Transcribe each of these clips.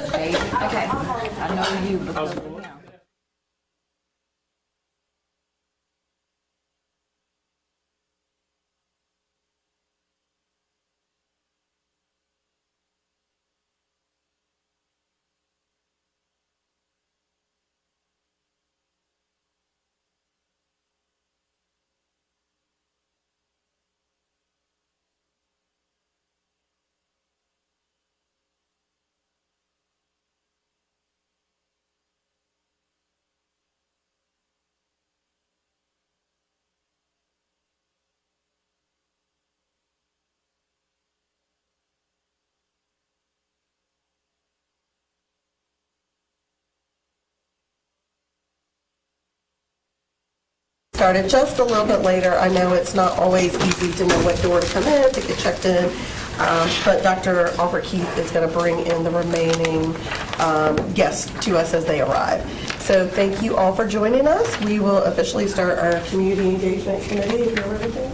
Okay, I know you because, you know. Started just a little bit later. I know it's not always easy to know what door to come in, to get checked in, but Dr. Albert Keith is going to bring in the remaining guests to us as they arrive. So thank you all for joining us. We will officially start our community engagement committee. If you're everything?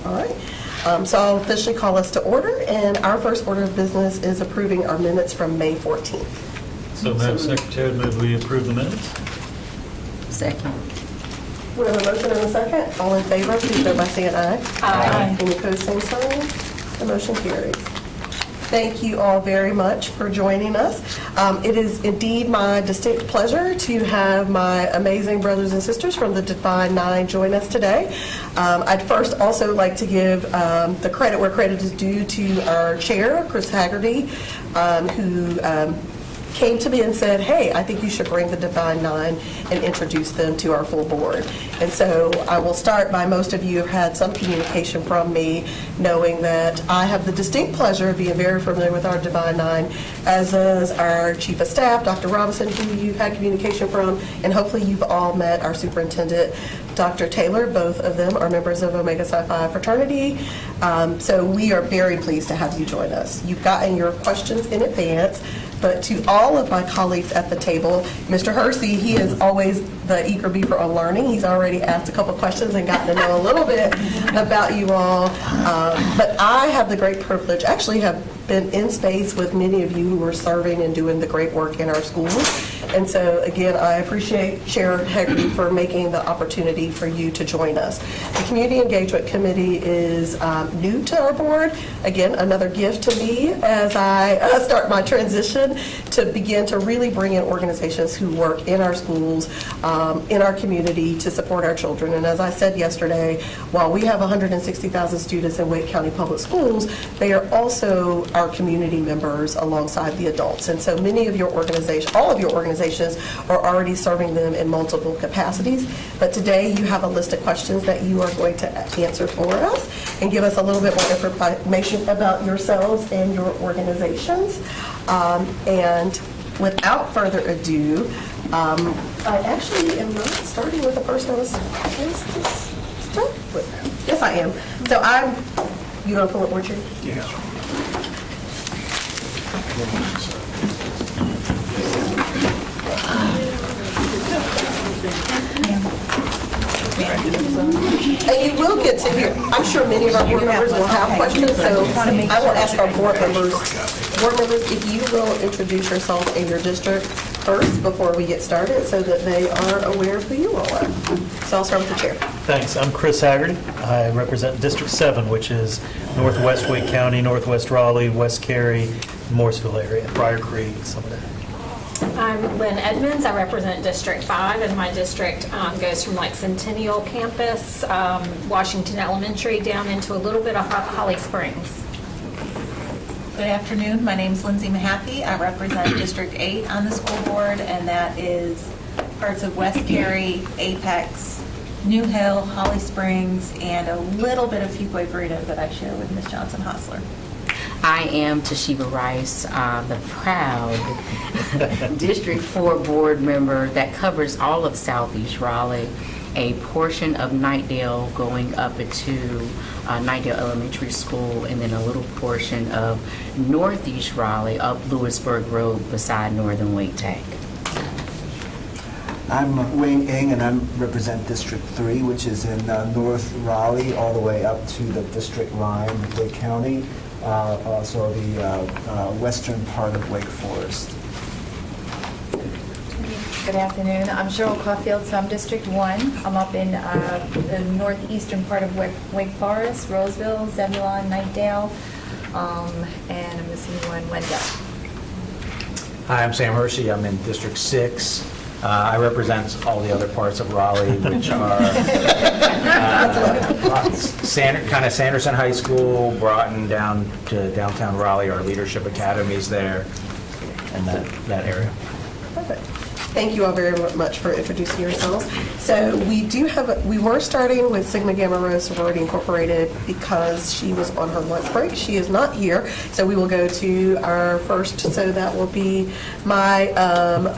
All right. So I'll officially call us to order, and our first order of business is approving our minutes from May 14th. So, Madam Secretary, move we approve the minutes? Second. We have a motion and a second. All in favor, please vote by saying aye. Aye. Any opposed, same sign. The motion carries. Thank you all very much for joining us. It is indeed my distinct pleasure to have my amazing brothers and sisters from the Divine Nine join us today. I'd first also like to give the credit where credit is due to our chair, Chris Haggerty, who came to me and said, hey, I think you should bring the Divine Nine and introduce them to our full board. And so I will start by, most of you have had some communication from me, knowing that I have the distinct pleasure of being very familiar with our Divine Nine, as is our Chief of Staff, Dr. Robinson, who you've had communication from, and hopefully you've all met our Superintendent, Dr. Taylor. Both of them are members of Omega Psi Phi fraternity. So we are very pleased to have you join us. You've gotten your questions in advance, but to all of my colleagues at the table, Mr. Hersey, he is always the eager beaver on learning. He's already asked a couple questions and gotten to know a little bit about you all. But I have the great privilege, actually have been in space with many of you who are serving and doing the great work in our schools. And so, again, I appreciate Chair Hegarty for making the opportunity for you to join us. The Community Engagement Committee is new to our board. Again, another gift to me as I start my transition to begin to really bring in organizations who work in our schools, in our community to support our children. And as I said yesterday, while we have 160,000 students in Wake County Public Schools, they are also our community members alongside the adults. And so many of your organizations, all of your organizations are already serving them in multiple capacities. But today you have a list of questions that you are going to answer for us and give us a little bit more information about yourselves and your organizations. And without further ado, I actually am not starting with the person I was supposed to start with. Yes, I am. So you going to pull up more chair? Yeah. And you will get to hear, I'm sure many of our board members will have questions, so I will ask our board members, if you will introduce yourself and your district first before we get started, so that they are aware of who you all are. So I'll start with the chair. Thanks. I'm Chris Haggerty. I represent District 7, which is Northwest Wake County, Northwest Raleigh, West Cary, Morrisville area, Briar Creek, some of that. I'm Lynn Edmonds. I represent District 5, and my district goes from like Centennial Campus, Washington Elementary, down into a little bit of Holly Springs. Good afternoon. My name is Lindsay Mahaffey. I represent District 8 on the school board, and that is parts of West Cary, Apex, New Hill, Holly Springs, and a little bit of Fuquay Burrito that I share with Ms. Johnson-Hostler. I am Toshiba Rice, the proud District 4 board member that covers all of Southeast Raleigh, a portion of Knightdale going up into Knightdale Elementary School, and then a little portion of Northeast Raleigh up Lewisburg Road beside Northern Wake Tech. I'm Wayne Ng, and I represent District 3, which is in North Raleigh, all the way up to the district line of Wake County, so the western part of Wake Forest. Good afternoon. I'm Cheryl Caulfield, so I'm District 1. I'm up in the northeastern part of Wake Forest, Roseville, Zebulon, Knightdale, and I'm missing one, Wendell. Hi, I'm Sam Hershey. I'm in District 6. I represent all the other parts of Raleigh, which are kind of Sanderson High School, Broughton down to downtown Raleigh. Our leadership academies there, and that area. Perfect. Thank you all very much for introducing yourselves. So we were starting with Sigma Gamma Rho Sorority Incorporated because she was on her lunch break. She is not here, so we will go to our first. So that will be my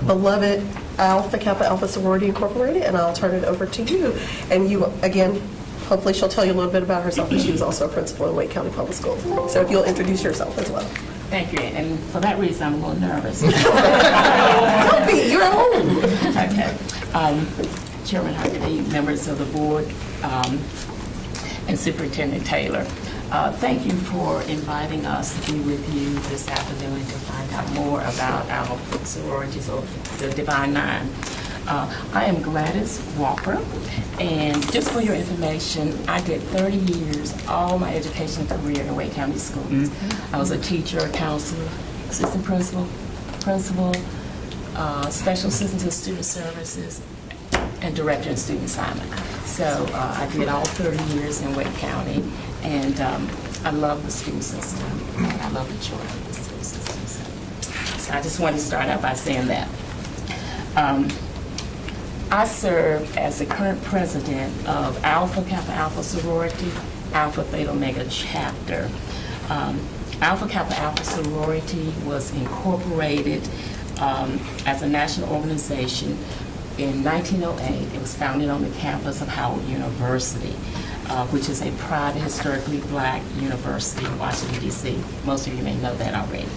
beloved Alpha Kappa Alpha Sorority Incorporated, and I'll turn it over to you. And you, again, hopefully she'll tell you a little bit about herself, but she was also a principal in Wake County Public Schools. So if you'll introduce yourself as well. Thank you, and for that reason, I'm a little nervous. Don't be, you're at home. Okay. Chairman Haggerty, members of the board, and Superintendent Taylor, thank you for inviting us to be with you this afternoon to find out more about our sororities of the Divine Nine. I am Gladys Walker, and just for your information, I did 30 years, all my education career in Wake County Schools. I was a teacher, a counselor, assistant principal, special assistant to student services, and director of student assignment. So I did all 30 years in Wake County, and I love the school system. I love the children of the school system. So So I just wanted to start out by saying that. I serve as the current president of Alpha Kappa Alpha Sorority, Alpha Theta Omega chapter. Alpha Kappa Alpha Sorority was incorporated as a national organization in 1908. It was founded on the campus of Howard University, which is a private, historically black university in Washington, D.C. Most of you may know that already.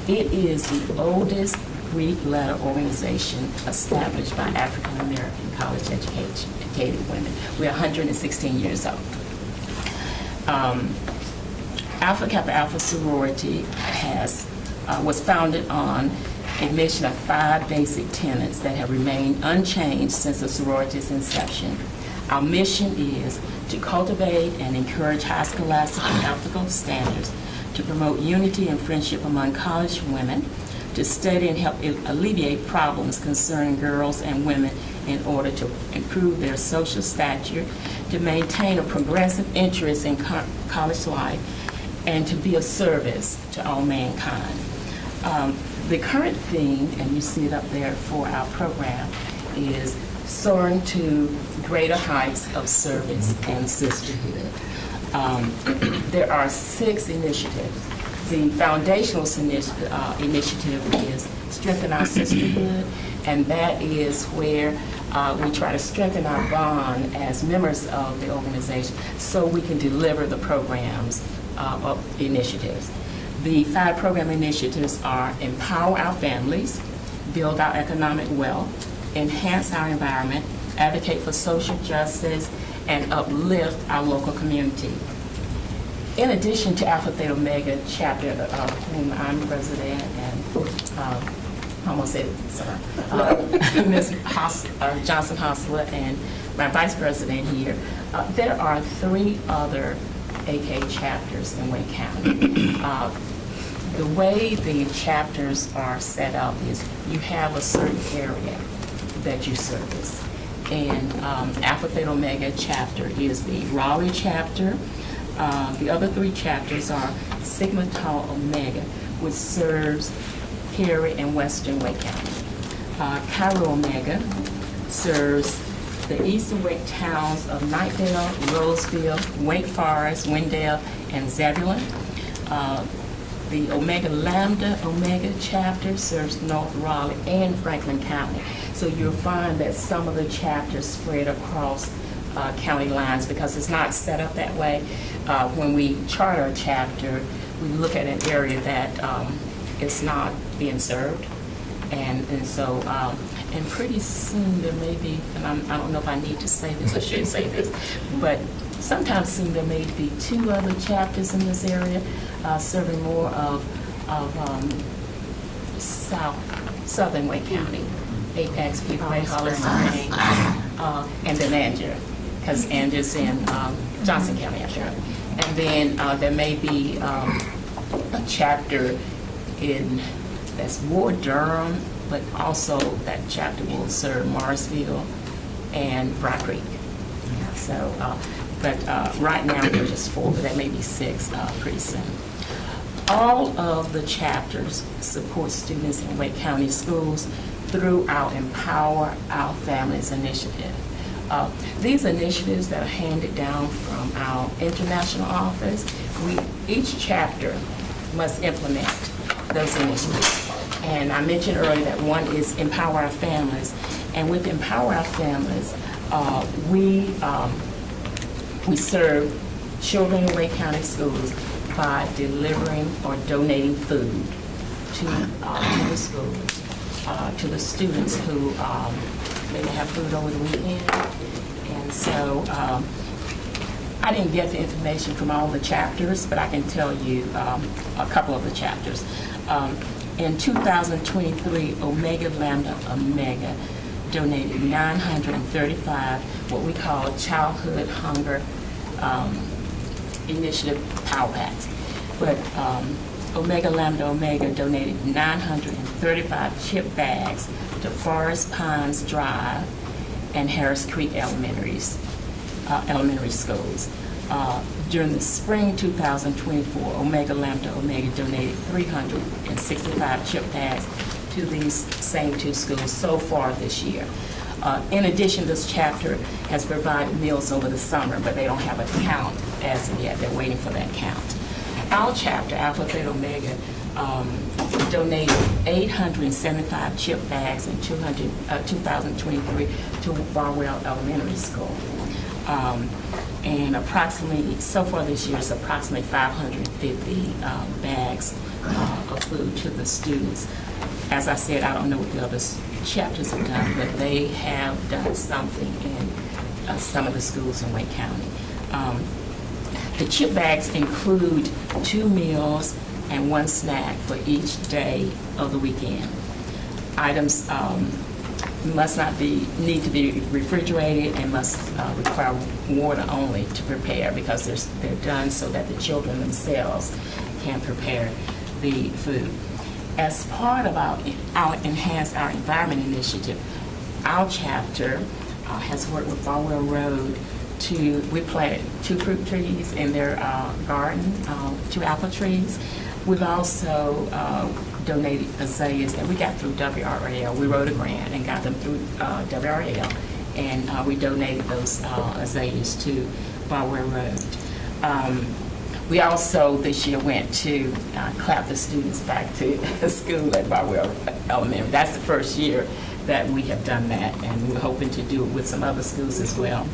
It is the oldest Greek letter organization established by African American college educated women. We're 116 years old. Alpha Kappa Alpha Sorority was founded on a mission of 5 basic tenets that have remained unchanged since the sorority's inception. Our mission is to cultivate and encourage high scholastic and ethical standards, to promote unity and friendship among college women, to study and help alleviate problems concerning girls and women in order to improve their social stature, to maintain a progressive interest in college life, and to be of service to all mankind. The current theme, and you see it up there for our program, is soaring to greater heights of service and sisterhood. There are 6 initiatives. The foundational initiative is Strengthen Our Sisterhood, and that is where we try to strengthen our bond as members of the organization so we can deliver the programs of initiatives. The 5 program initiatives are Empower Our Families, Build Our Economic Wealth, Enhance Our Environment, Advocate for Social Justice, and Uplift Our Local Community. In addition to Alpha Theta Omega chapter, of whom I'm president, and I almost said it, sorry, Ms. Johnson Hostler and my vice president here, there are 3 other AK chapters in Wake County. The way the chapters are set up is you have a certain area that you service. And Alpha Theta Omega chapter is the Raleigh chapter. The other 3 chapters are Sigma Tau Omega, which serves Cary and Western Wake County. Chi Rho Omega serves the eastern Wake towns of Knightdale, Roseville, Wake Forest, Wendell, and Zebulon. The Omega Lambda Omega chapter serves North Raleigh and Franklin County. So you'll find that some of the chapters spread across county lines because it's not set up that way. When we charter a chapter, we look at an area that is not being served. And so, and pretty soon there may be, and I don't know if I need to say this, I should say this, but sometime soon there may be 2 other chapters in this area serving more of southern Wake County, Apex, Peabody, Hollis Springs, and then Anger, because Anger's in Johnson County, I'm sure. And then there may be a chapter that's Ward Durham, but also that chapter will serve Morrisville and Rock Creek. So, but right now there's just 4, but there may be 6 pretty soon. All of the chapters support students in Wake County schools through our Empower Our Families initiative. These initiatives that are handed down from our international office, each chapter must implement those initiatives. And I mentioned earlier that one is Empower Our Families. And with Empower Our Families, we serve children in Wake County schools by delivering or donating food to the schools, to the students who maybe have food over the weekend. And so I didn't get the information from all the chapters, but I can tell you a couple of the chapters. In 2023, Omega Lambda Omega donated 935 what we call childhood hunger initiative power packs. But Omega Lambda Omega donated 935 chip bags to Forest Pines Drive and Harris Creek elementary schools. During the spring 2024, Omega Lambda Omega donated 365 chip bags to these same two schools so far this year. In addition, this chapter has provided meals over the summer, but they don't have a count as of yet. They're waiting for that count. Our chapter, Alpha Theta Omega, donated 875 chip bags in 2023 to Barwell Elementary School. And approximately, so far this year, it's approximately 550 bags of food to the students. As I said, I don't know what the other chapters have done, but they have done something in some of the schools in Wake County. The chip bags include 2 meals and 1 snack for each day of the weekend. Items must not need to be refrigerated and must require water only to prepare, because they're done so that the children themselves can prepare the food. As part of our Enhance Our Environment initiative, our chapter has worked with Barwell Road we planted 2 fruit trees in their garden, 2 apple trees. We've also donated azaleas that we got through WRAL. We wrote a grant and got them through WRAL, and we donated those azaleas to Barwell Road. We also this year went to clap the students back to school at Barwell Elementary. That's the first year that we have done that, and we're hoping to do it with some other schools as well.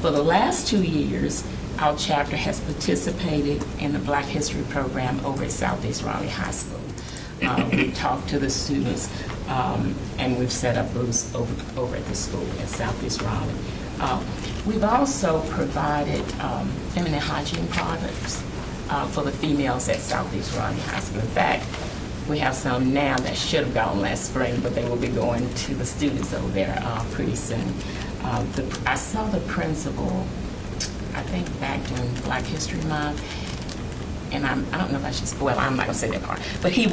For the last 2 years, our chapter has participated in the Black History program over at Southeast Raleigh High School. We talked to the students, and we've set up booths over at the school at Southeast Raleigh. We've also provided feminine hygiene products for the females at Southeast Raleigh High School. In fact, we have some now that should have gone last spring, but they will be going to the students over there pretty soon. I saw the principal, I think back during Black History Month, and I don't know if I should, well, I'm not going to say that part, but he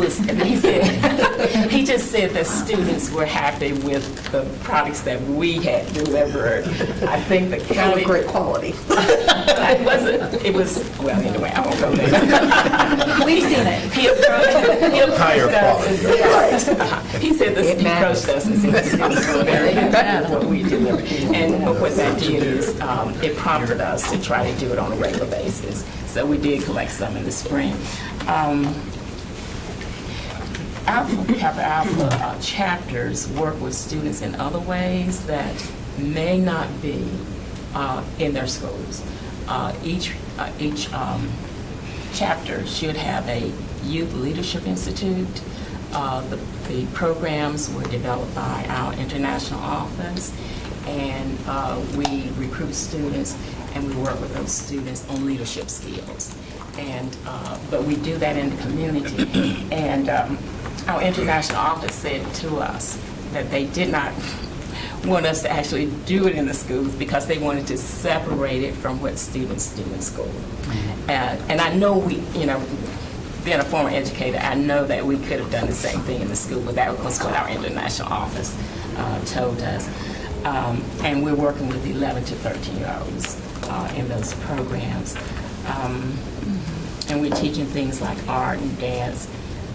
said, he just said that students were happy with the products that we had delivered. I think the county. Great quality. It was, well, anyway, I won't go there. We've seen it. He approached us and said, he said he approached us and said the students were very happy with what we delivered. And what that did is, it prompted us to try to do it on a regular basis. So we did collect some in the spring. Kappa Alpha chapters work with students in other ways that may not be in their schools. Each chapter should have a Youth Leadership Institute. The programs were developed by our international office, and we recruit students and we work with those students on leadership skills. And but we do that in the community. And our international office said to us that they did not want us to actually do it in the schools because they wanted to separate it from what students do in school. And I know being a former educator, I know that we could have done the same thing in the school, but that was what our international office told us. And we're working with 11 to 13-year-olds in those programs. And we're teaching things like art and dance.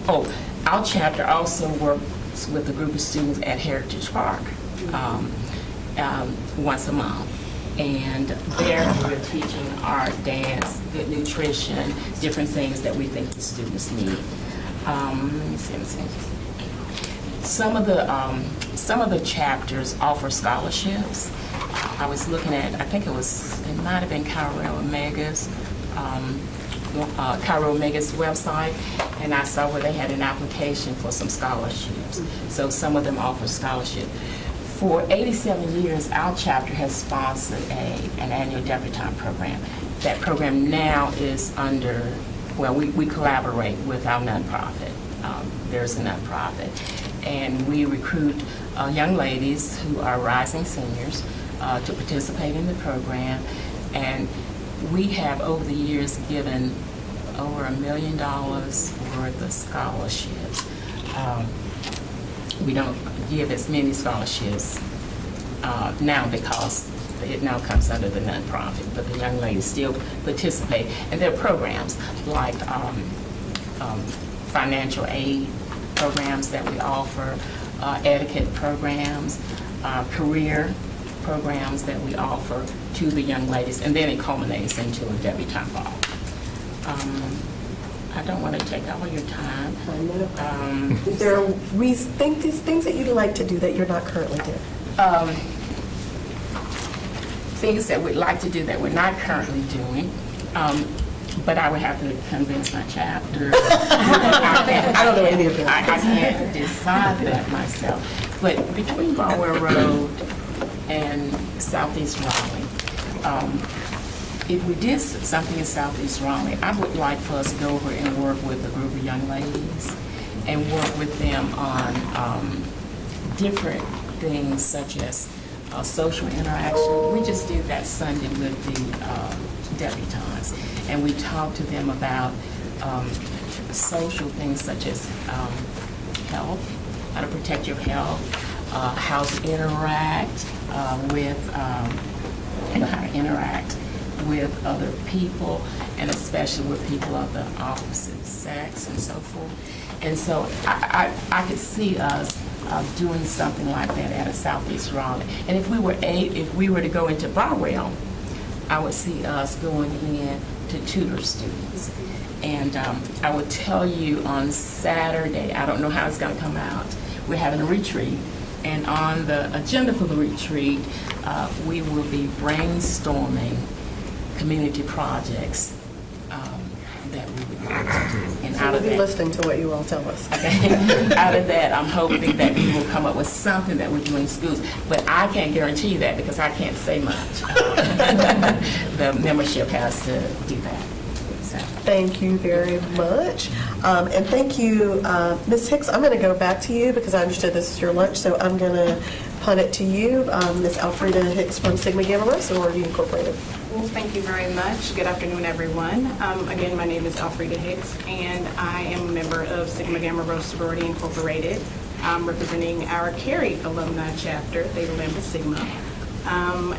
Oh, our chapter also works with a group of students at Heritage Park once a month. And there we're teaching art, dance, good nutrition, different things that we think the students need. Let me see. Some of the chapters offer scholarships. I was looking at, it might have been Cairo Omega's website, and I saw where they had an application for some scholarships. So some of them offer scholarship. For 87 years, our chapter has sponsored an annual debutante program. That program now is under, we collaborate with our nonprofit. There's a nonprofit. And we recruit young ladies who are rising seniors to participate in the program. And we have, over the years, given over $1 million worth of scholarships. We don't give as many scholarships now because it now comes under the nonprofit, but the young ladies still participate. And there are programs like financial aid programs that we offer, etiquette programs, career programs that we offer to the young ladies, and then it culminates into a debutante ball. I don't want to take all your time. I know. Is there these things that you'd like to do that you're not currently doing? Things that we'd like to do that we're not currently doing, but I would have to convince my chapter. I don't know any of them. I can't decide that myself. But between Barwell Road and Southeast Raleigh, if we did something in Southeast Raleigh, I would like for us to go over and work with a group of young ladies and work with them on different things such as social interaction. We just did that Sunday with the debutantes, and we talked to them about social things such as health, how to protect your health, how to interact with other people, and especially with people of the opposite sex and so forth. And so I could see us doing something like that at a Southeast Raleigh. And if we were to go into Barwell, I would see us going in to tutor students. And I would tell you on Saturday, I don't know how it's going to come out, we're having a retreat. And on the agenda for the retreat, we will be brainstorming community projects that we would like to do. And So we'll be listening to what you all tell us. out of that, I'm hoping that we will come up with something that we do in schools. But I can't guarantee you that because I can't say much. The membership has to do that. So. Thank you very much. And thank you, Ms. Hicks. I'm going to go back to you because I understood this is your lunch, so I'm going to punt it to you, Ms. Alfreda Hicks from Sigma Gamma Rho Sorority Incorporated. Well, thank you very much. Good afternoon, everyone. Again, my name is Alfreda Hicks, and I am a member of Sigma Gamma Rho Sorority Incorporated. I'm representing our Cary alumni chapter, Theta Lambda Sigma.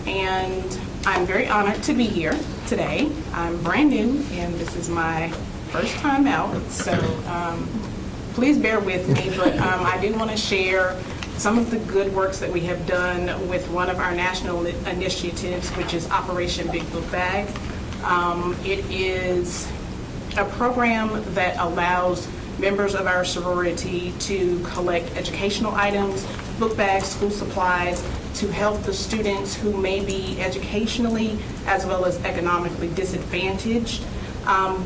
And I'm very honored to be here today. I'm brand new, and this is my first time out, so please bear with me. But I do want to share some of the good works that we have done with one of our national initiatives, which is Operation Big Book Bag. It is a program that allows members of our sorority to collect educational items, book bags, school supplies, to help the students who may be educationally as well as economically disadvantaged.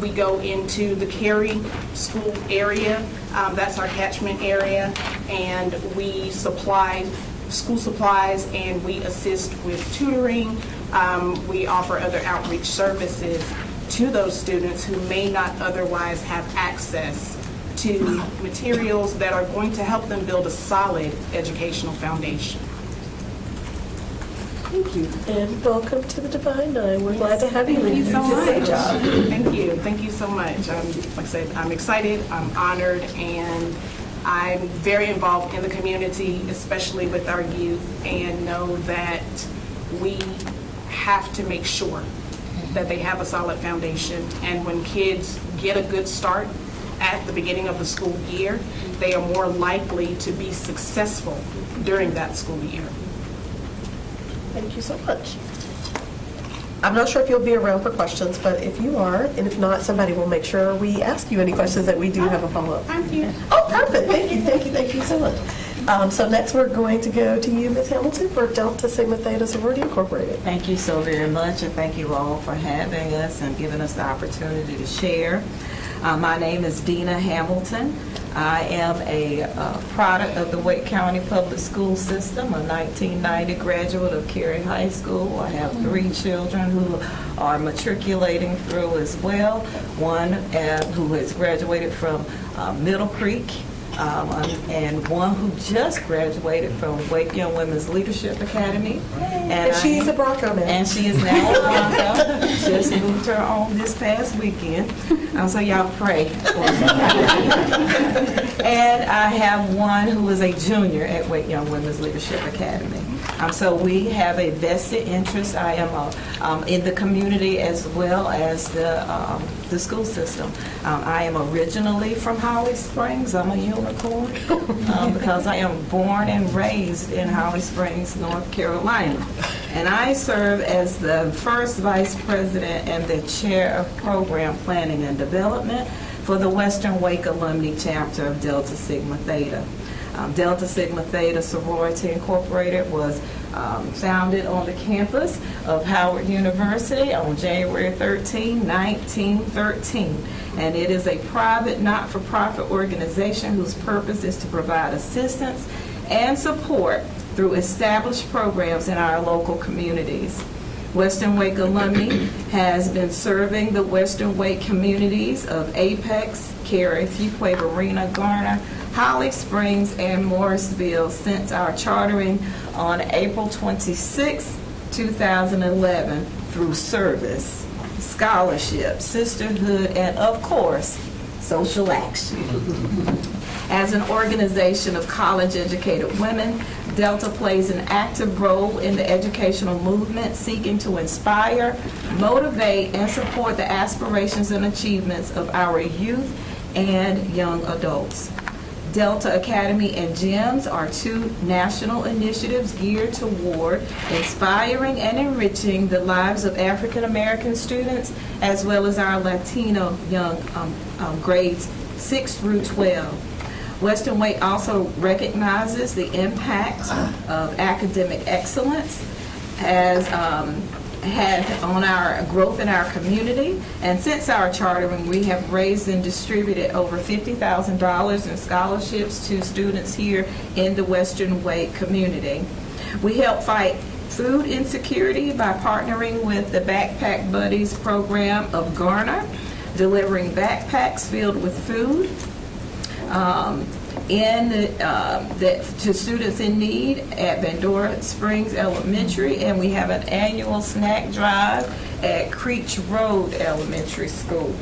We go into the Cary school area, that's our catchment area, and we supply school supplies and we assist with tutoring. We offer other outreach services to those students who may not otherwise have access to materials that are going to help them build a solid educational foundation. Thank you. And welcome to the Divine Nine. We're glad to have you. Thank you so did a great much. job. Thank you. Thank you so much. Like I said, I'm excited, I'm honored, and I'm very involved in the community, especially with our youth, and know that we have to make sure that they have a solid foundation. And when kids get a good start at the beginning of the school year, they are more likely to be successful during that school year. Thank you so much. I'm not sure if you'll be around for questions, but if you are, and if not, somebody will make sure we ask you any questions that we do have a follow-up. I'm here. Oh, perfect. Thank you so much. So next we're going to go to you, Ms. Hamilton, for Delta Sigma Theta Sorority Incorporated. Thank you so very much, and thank you all for having us and giving us the opportunity to share. My name is Dina Hamilton. I am a product of the Wake County Public School System, a 1990 graduate of Cary High School. I have 3 children who are matriculating through as well. One who has graduated from Middle Creek, and one who just graduated from Wake Young Women's Leadership Academy. And she's a Bronco now. And she is now a Bronco. Just moved her on this past weekend. So y'all pray for me. And I have one who is a junior at Wake Young Women's Leadership Academy. So we have a vested interest. I am in the community as well as the school system. I am originally from Holly Springs. I'm a unicorn because I am born and raised in Holly Springs, North Carolina. And I serve as the first vice president and the chair of program planning and development for the Western Wake Alumni Chapter of Delta Sigma Theta. Delta Sigma Theta Sorority Incorporated was founded on the campus of Howard University on January 13, 1913. And it is a private, not-for-profit organization whose purpose is to provide assistance and support through established programs in our local communities. Western Wake Alumni has been serving the Western Wake communities of Apex, Cary, Fuquay, Varina, Garner, Holly Springs, and Morrisville since our chartering on April 26, 2011 through service, scholarship, sisterhood, and of course, social action. As an organization of college-educated women, Delta plays an active role in the educational movement, seeking to inspire, motivate, and support the aspirations and achievements of our youth and young adults. Delta Academy and GEMS are two national initiatives geared toward inspiring and enriching the lives of African American students as well as our Latino young grades 6 through 12. Western Wake also recognizes the impact of academic excellence has had on our growth in our community. And since our chartering, we have raised and distributed over $50,000 in scholarships to students here in the Western Wake community. We help fight food insecurity by partnering with the Backpack Buddies program of Garner, delivering backpacks filled with food to students in need at Bandora Springs Elementary, and we have an annual snack drive at Creech Road Elementary School.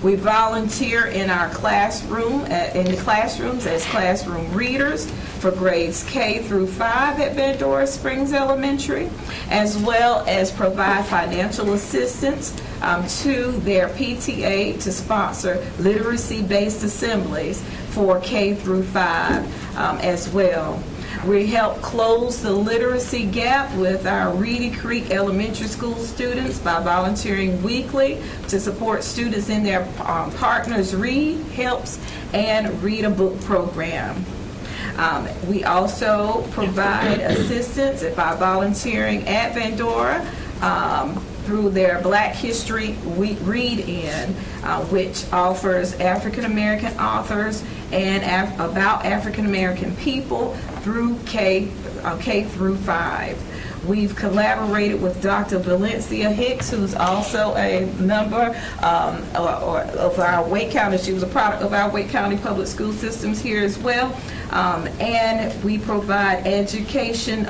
We volunteer in our classroom, in the classrooms as classroom readers for grades K through 5 at Bandora Springs Elementary, as well as provide financial assistance to their PTA to sponsor literacy-based assemblies for K through 5 as well. We help close the literacy gap with our Reedy Creek Elementary School students by volunteering weekly to support students in their Partners Read, Helps, and Read a Book program. We also provide assistance by volunteering at Bandora through their Black History Read-In, which offers African American authors and about African American people through K through 5. We've collaborated with Dr. Valencia Hicks, who's also a member of our Wake County. She was a product of our Wake County Public School systems here as well. And we provide educational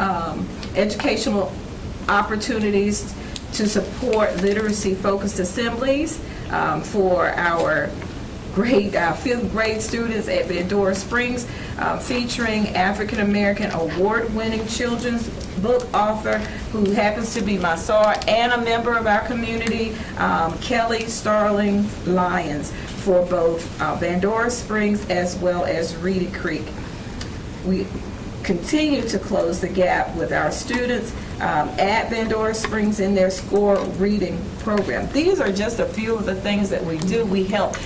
opportunities to support literacy-focused assemblies for our 5th grade students at Bandora Springs, featuring African American award-winning children's book author who happens to be my SAR and a member of our community, Kelly Starling Lyons, for both Bandora Springs as well as Reedy Creek. We continue to close the gap with our students at Bandora Springs in their SCORE reading program. These are just a few of the things that we do. We help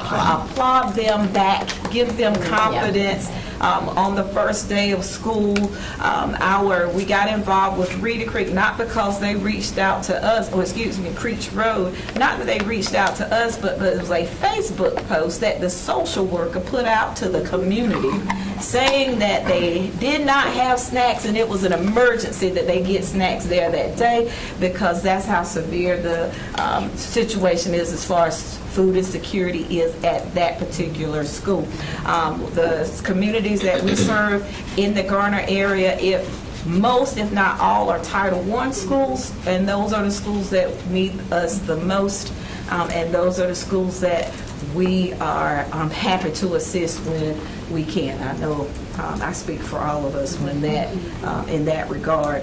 applaud them back, give them confidence on the first day of school. We got involved with Reedy Creek not because they reached out to us, Creech Road, not that they reached out to us, but it was a Facebook post that the social worker put out to the community saying that they did not have snacks and it was an emergency that they get snacks there that day because that's how severe the situation is as far as food insecurity is at that particular school. The communities that we serve in the Garner area, if not all, are Title I schools, and those are the schools that need us the most, and those are the schools that we are happy to assist when we can. I know I speak for all of us when that, in that regard.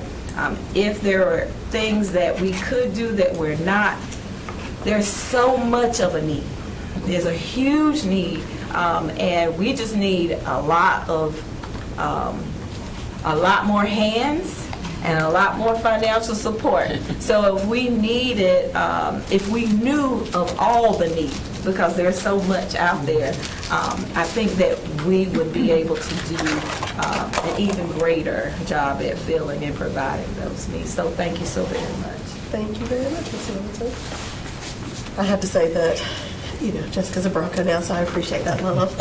If there are things that we could do that we're not, there's so much of a need. There's a huge need, and we just need a lot more hands and a lot more financial support. So if we needed, if we knew of all the needs, because there's so much out there, I think that we would be able to do an even greater job at filling and providing those needs. So thank you so very much. Thank you very much, Ms. Hamilton. I have to say that, Jessica's a Bronco now, so I appreciate that love.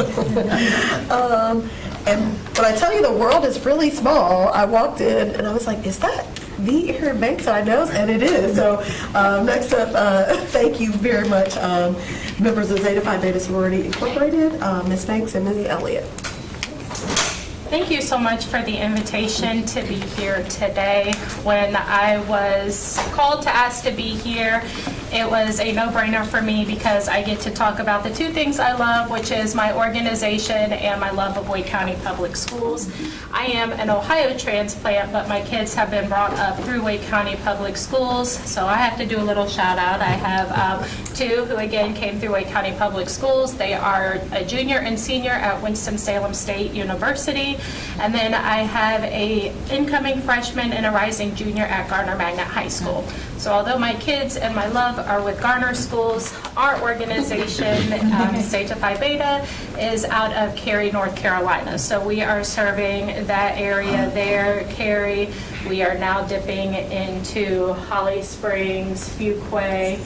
And when I tell you the world is really small, I walked in and I was like, is that the Aaron Banks that I know? And it is. So next up, thank you very much, members of Zeta Phi Beta Sorority Incorporated, Ms. Banks and Ms. Elliott. Thank you so much for the invitation to be here today. When I was called to ask to be here, it was a no-brainer for me because I get to talk about the two things I love, which is my organization and my love of Wake County Public Schools. I am an Ohio transplant, but my kids have been brought up through Wake County Public Schools, so I have to do a little shout out. I have two who again came through Wake County Public Schools. They are a junior and senior at Winston-Salem State University, and then I have a incoming freshman and a rising junior at Garner Magnet High School. So although my kids and my love are with Garner Schools, our organization, Zeta Phi Beta, is out of Cary, North Carolina. So we are serving that area there, Cary. We are now dipping into Holly Springs, Fuquay.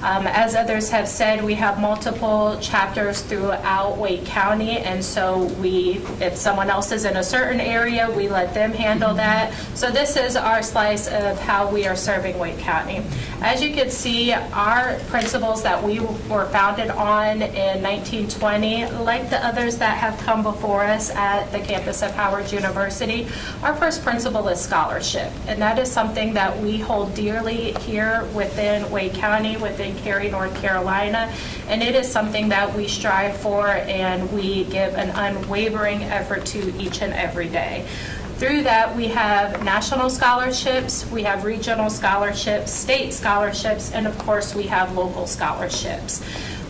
As others have said, we have multiple chapters throughout Wake County, and so if someone else is in a certain area, we let them handle that. So this is our slice of how we are serving Wake County. As you can see, our principles that we were founded on in 1920, like the others that have come before us at the campus of Howard University, our first principle is scholarship, and that is something that we hold dearly here within Wake County, within Cary, North Carolina, and it is something that we strive for and we give an unwavering effort to each and every day. Through that, we have national scholarships, we have regional scholarships, state scholarships, and of course, we have local scholarships.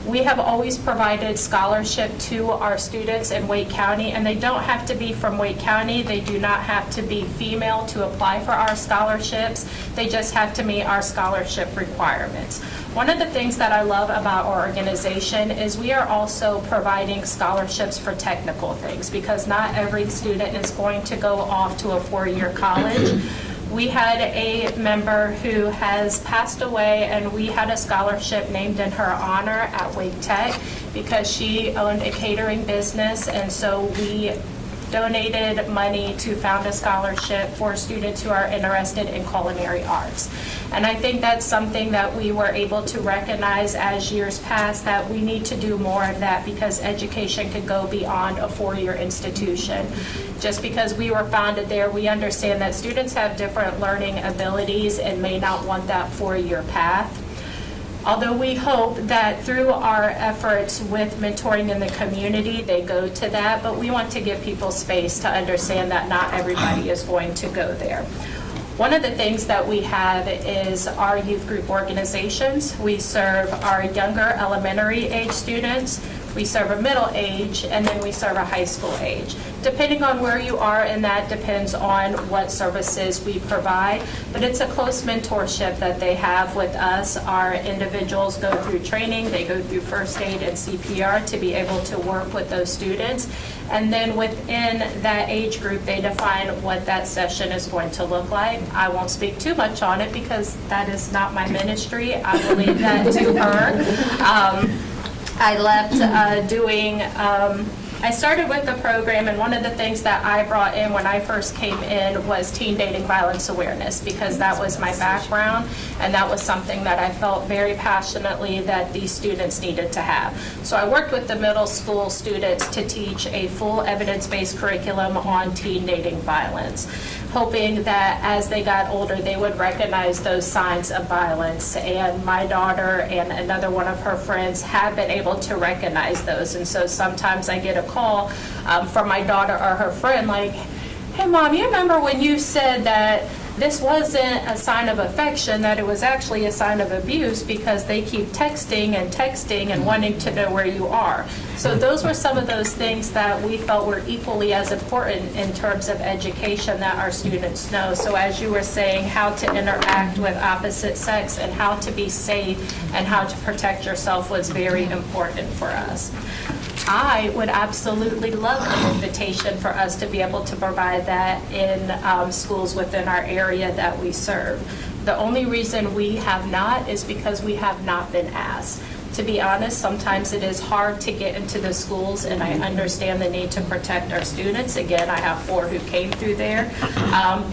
We have always provided scholarship to our students in Wake County, and they don't have to be from Wake County. They do not have to be female to apply for our scholarships. They just have to meet our scholarship requirements. One of the things that I love about our organization is we are also providing scholarships for technical things, because not every student is going to go off to a four-year college. We had a member who has passed away, and we had a scholarship named in her honor at Wake Tech because she owned a catering business, and so we donated money to found a scholarship for students who are interested in culinary arts. And I think that's something that we were able to recognize as years pass, that we need to do more of that because education could go beyond a four-year institution. Just because we were founded there, we understand that students have different learning abilities and may not want that four-year path. Although we hope that through our efforts with mentoring in the community, they go to that, but we want to give people space to understand that not everybody is going to go there. One of the things that we have is our youth group organizations. We serve our younger elementary age students, we serve a middle age, and then we serve a high school age. Depending on where you are, and that depends on what services we provide, but it's a close mentorship that they have with us. Our individuals go through training, they go through first aid and CPR to be able to work with those students. And then within that age group, they define what that session is going to look like. I won't speak too much on it because that is not my ministry. I will leave that to her. I left I started with the program, and one of the things that I brought in when I first came in was teen dating violence awareness, because that was my background, and that was something that I felt very passionately that these students needed to have. So I worked with the middle school students to teach a full evidence-based curriculum on teen dating violence, hoping that as they got older, they would recognize those signs of violence. And my daughter and another one of her friends have been able to recognize those. And so sometimes I get a call from my daughter or her friend, like, hey, Mom, you remember when you said that this wasn't a sign of affection, that it was actually a sign of abuse because they keep texting and wanting to know where you are. So those were some of those things that we felt were equally as important in terms of education that our students know. So as you were saying, how to interact with opposite sex and how to be safe and how to protect yourself was very important for us. I would absolutely love an invitation for us to be able to provide that in schools within our area that we serve. The only reason we have not is because we have not been asked. To be honest, sometimes it is hard to get into the schools, and I understand the need to protect our students. Again, I have 4 who came through there,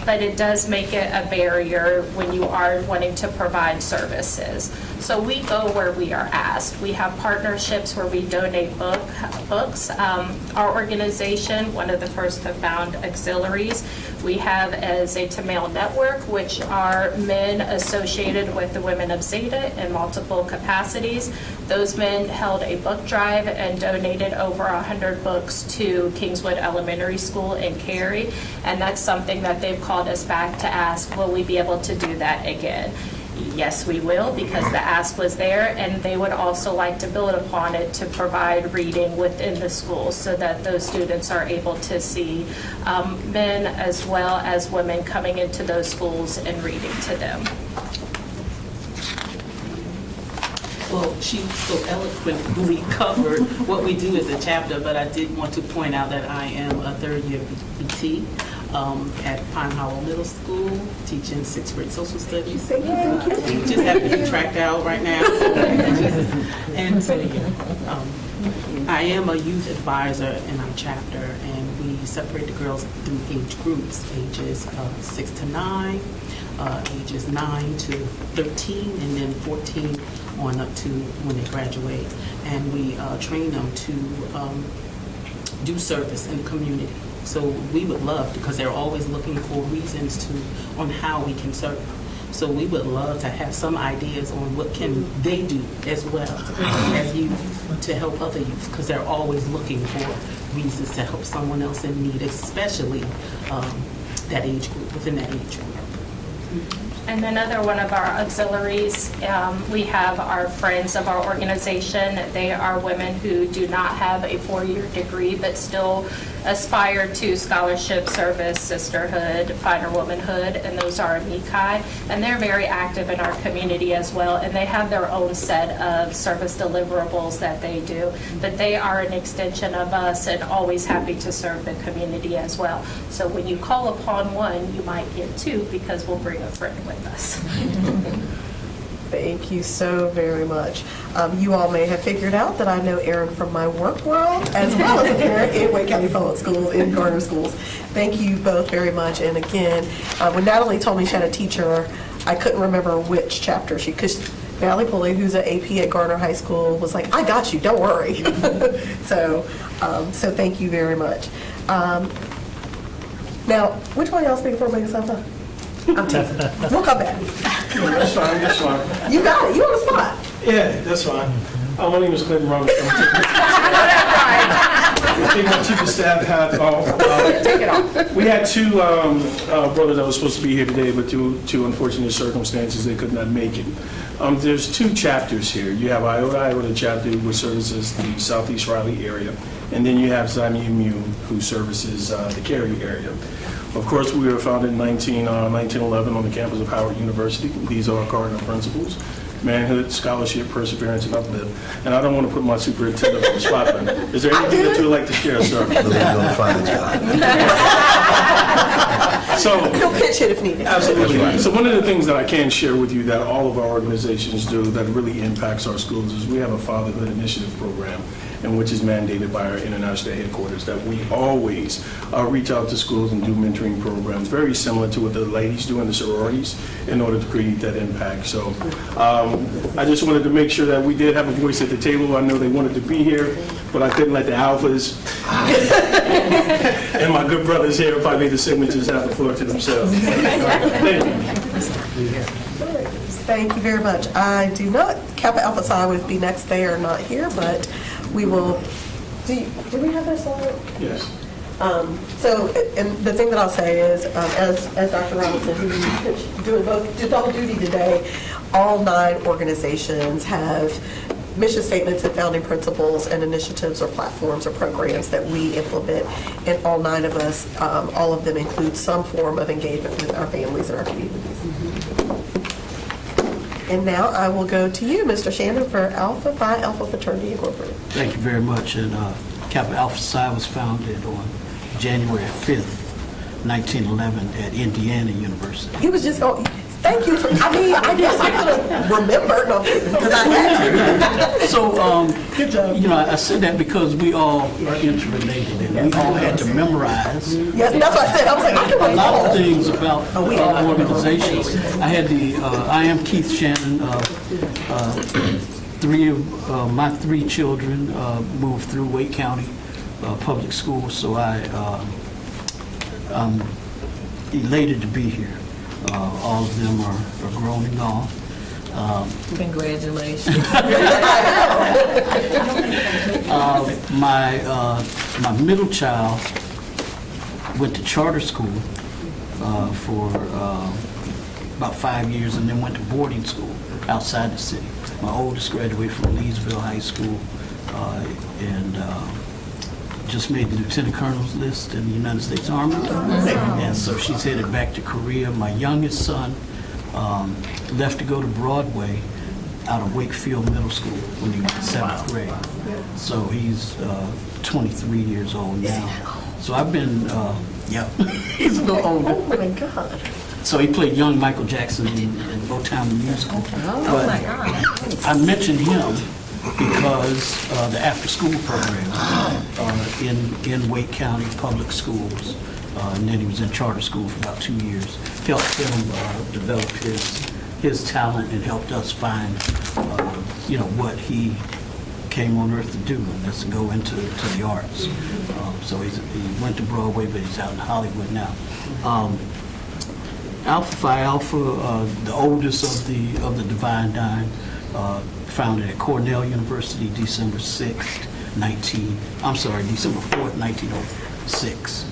but it does make it a barrier when you are wanting to provide services. So we go where we are asked. We have partnerships where we donate books. Our organization, one of the first to found auxiliaries, we have as a Tamale Network, which are men associated with the Women of Zeta in multiple capacities. Those men held a book drive and donated over 100 books to Kingswood Elementary School in Cary, and that's something that they've called us back to ask, will we be able to do that again? Yes, we will, because the ask was there, and they would also like to build upon it to provide reading within the schools so that those students are able to see men as well as women coming into those schools and reading to them. Well, she so eloquently covered what we do as a chapter, but I did want to point out that I am a third-year BT at Pine Hollow Middle School, teaching 6th grade social studies. We just have to be tracked out right now. And I am a youth advisor in our chapter, and we separate the girls through age groups, ages 6 to 9, ages 9 to 13, and then 14 on up to when they graduate. And we train them to do service in the community. So we would love, because they're always looking for reasons on how we can serve. So we would love to have some ideas on what can they do as well as youth to help other youth, because they're always looking for reasons to help someone else in need, especially that age group, within that age group. And another one of our auxiliaries, we have our friends of our organization. They are women who do not have a 4-year degree but still aspire to scholarship, service, sisterhood, finer womanhood, and those are Amici. And they're very active in our community as well, and they have their own set of service deliverables that they do. But they are an extension of us and always happy to serve the community as well. So when you call upon one, you might get 2 because we'll bring a friend with us. Thank you so very much. You all may have figured out that I know Erin from my work world, as well as a parent in Wake County Public Schools, in Garner Schools. Thank you both very much. And again, when Natalie told me she had a teacher, I couldn't remember which chapter because Valley Pulley, who's an AP at Garner High School, was like, I got you, don't worry. So thank you very much. Now, which one of y'all speaking for me? I'm teasing. We'll come back. That's fine, that's fine. You got it. You on the spot. Yeah, that's fine. My name is Clinton Roberts. I think my chief of staff had Take it off. We had 2 brothers that were supposed to be here today, but due to unfortunate circumstances, they could not make it. There's 2 chapters here. You have Iota chapter, which services the Southeast Raleigh area, and then you have Zami Mu, who services the Cary area. Of course, we were founded in 1911 on the campus of Howard University. These are our cardinal principles: manhood, scholarship, perseverance, and uplift. And I don't want to put my superintendent on the spot, but is there anything that you would like to share, sir? So, he'll pitch it if needed. Absolutely. So one of the things that I can share with you that all of our organizations do that really impacts our schools is we have a fatherhood initiative program, and which is mandated by our international headquarters, that we always reach out to schools and do mentoring programs, very similar to what the ladies do in the sororities, in order to create that impact. So I just wanted to make sure that we did have a voice at the table. I know they wanted to be here, but I couldn't let the alphas and my good brothers here, if I made the signatures, have the floor to themselves. Thank you. Thank you very much. I do not, Kappa Alpha Psi would be next. They are not here, but we will Do we have this slide? Yes. So, and the thing that I'll say is, as Dr. Robinson, who's doing both, double duty today, all 9 organizations have mission statements and founding principles and initiatives or platforms or programs that we implement. And all 9 of us, all of them include some form of engagement with our families and our communities. And now I will go to you, Mr. Shannon, for Alpha Phi Alpha Fraternity Incorporated. Thank you very much. And Kappa Alpha Psi was founded on January 5th, 1911 at Indiana University. He was just going, thank you for, I guess I could have remembered, because I had to. So, you know, I said that because we all are interrelated and we all had to memorize Yes, that's what I said. I was like, I can a wait. lot of things about we had organizations. I had I am Keith Shannon. My three children moved through Wake County Public Schools, so I'm elated to be here. All of them are grown and gone. Congratulations. My middle child went to charter school for about 5 years and then went to boarding school outside the city. My oldest graduated from Leesville High School and just made the lieutenant colonel's list in the United States Army. And so she's headed back to Korea. My youngest son left to go to Broadway out of Wakefield Middle School when he was in 7th grade. So he's 23 years old now. So I've been, he's a little older. Oh my God. So he played young Michael Jackson in Motown the Musical. Oh, my God. I mentioned him because the after-school program in Wake County Public Schools, and then he was in charter school for about 2 years, helped him develop his talent and helped us find, what he came on earth to do, and that's to go into the arts. So he went to Broadway, but he's out in Hollywood now. Alpha Phi Alpha, the oldest of the Divine Nine, founded at Cornell University, December 4th, 1906.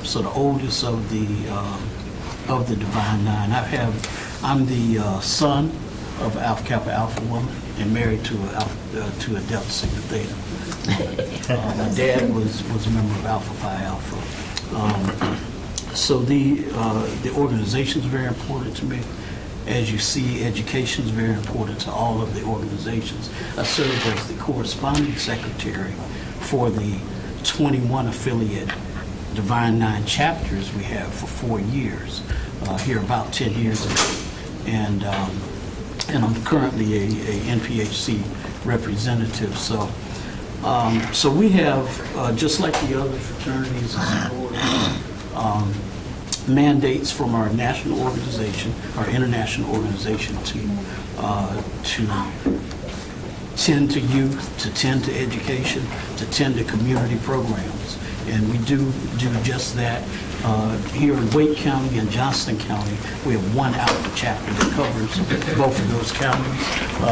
So the oldest of the Divine Nine. I'm the son of Alpha Kappa Alpha woman and married to a Delta Sigma Theta. My dad was a member of Alpha Phi Alpha. So the organization is very important to me. As you see, education is very important to all of the organizations. I served as the corresponding secretary for the 21 affiliate Divine Nine chapters we have for 4 years, here about 10 years ago. And I'm currently a NPHC representative. So we have, just like the other fraternities and sororities, mandates from our national organization, our international organization, to tend to youth, to tend to education, to tend to community programs. And we do just that. Here in Wake County and Johnston County, we have one Alpha chapter that covers both of those counties.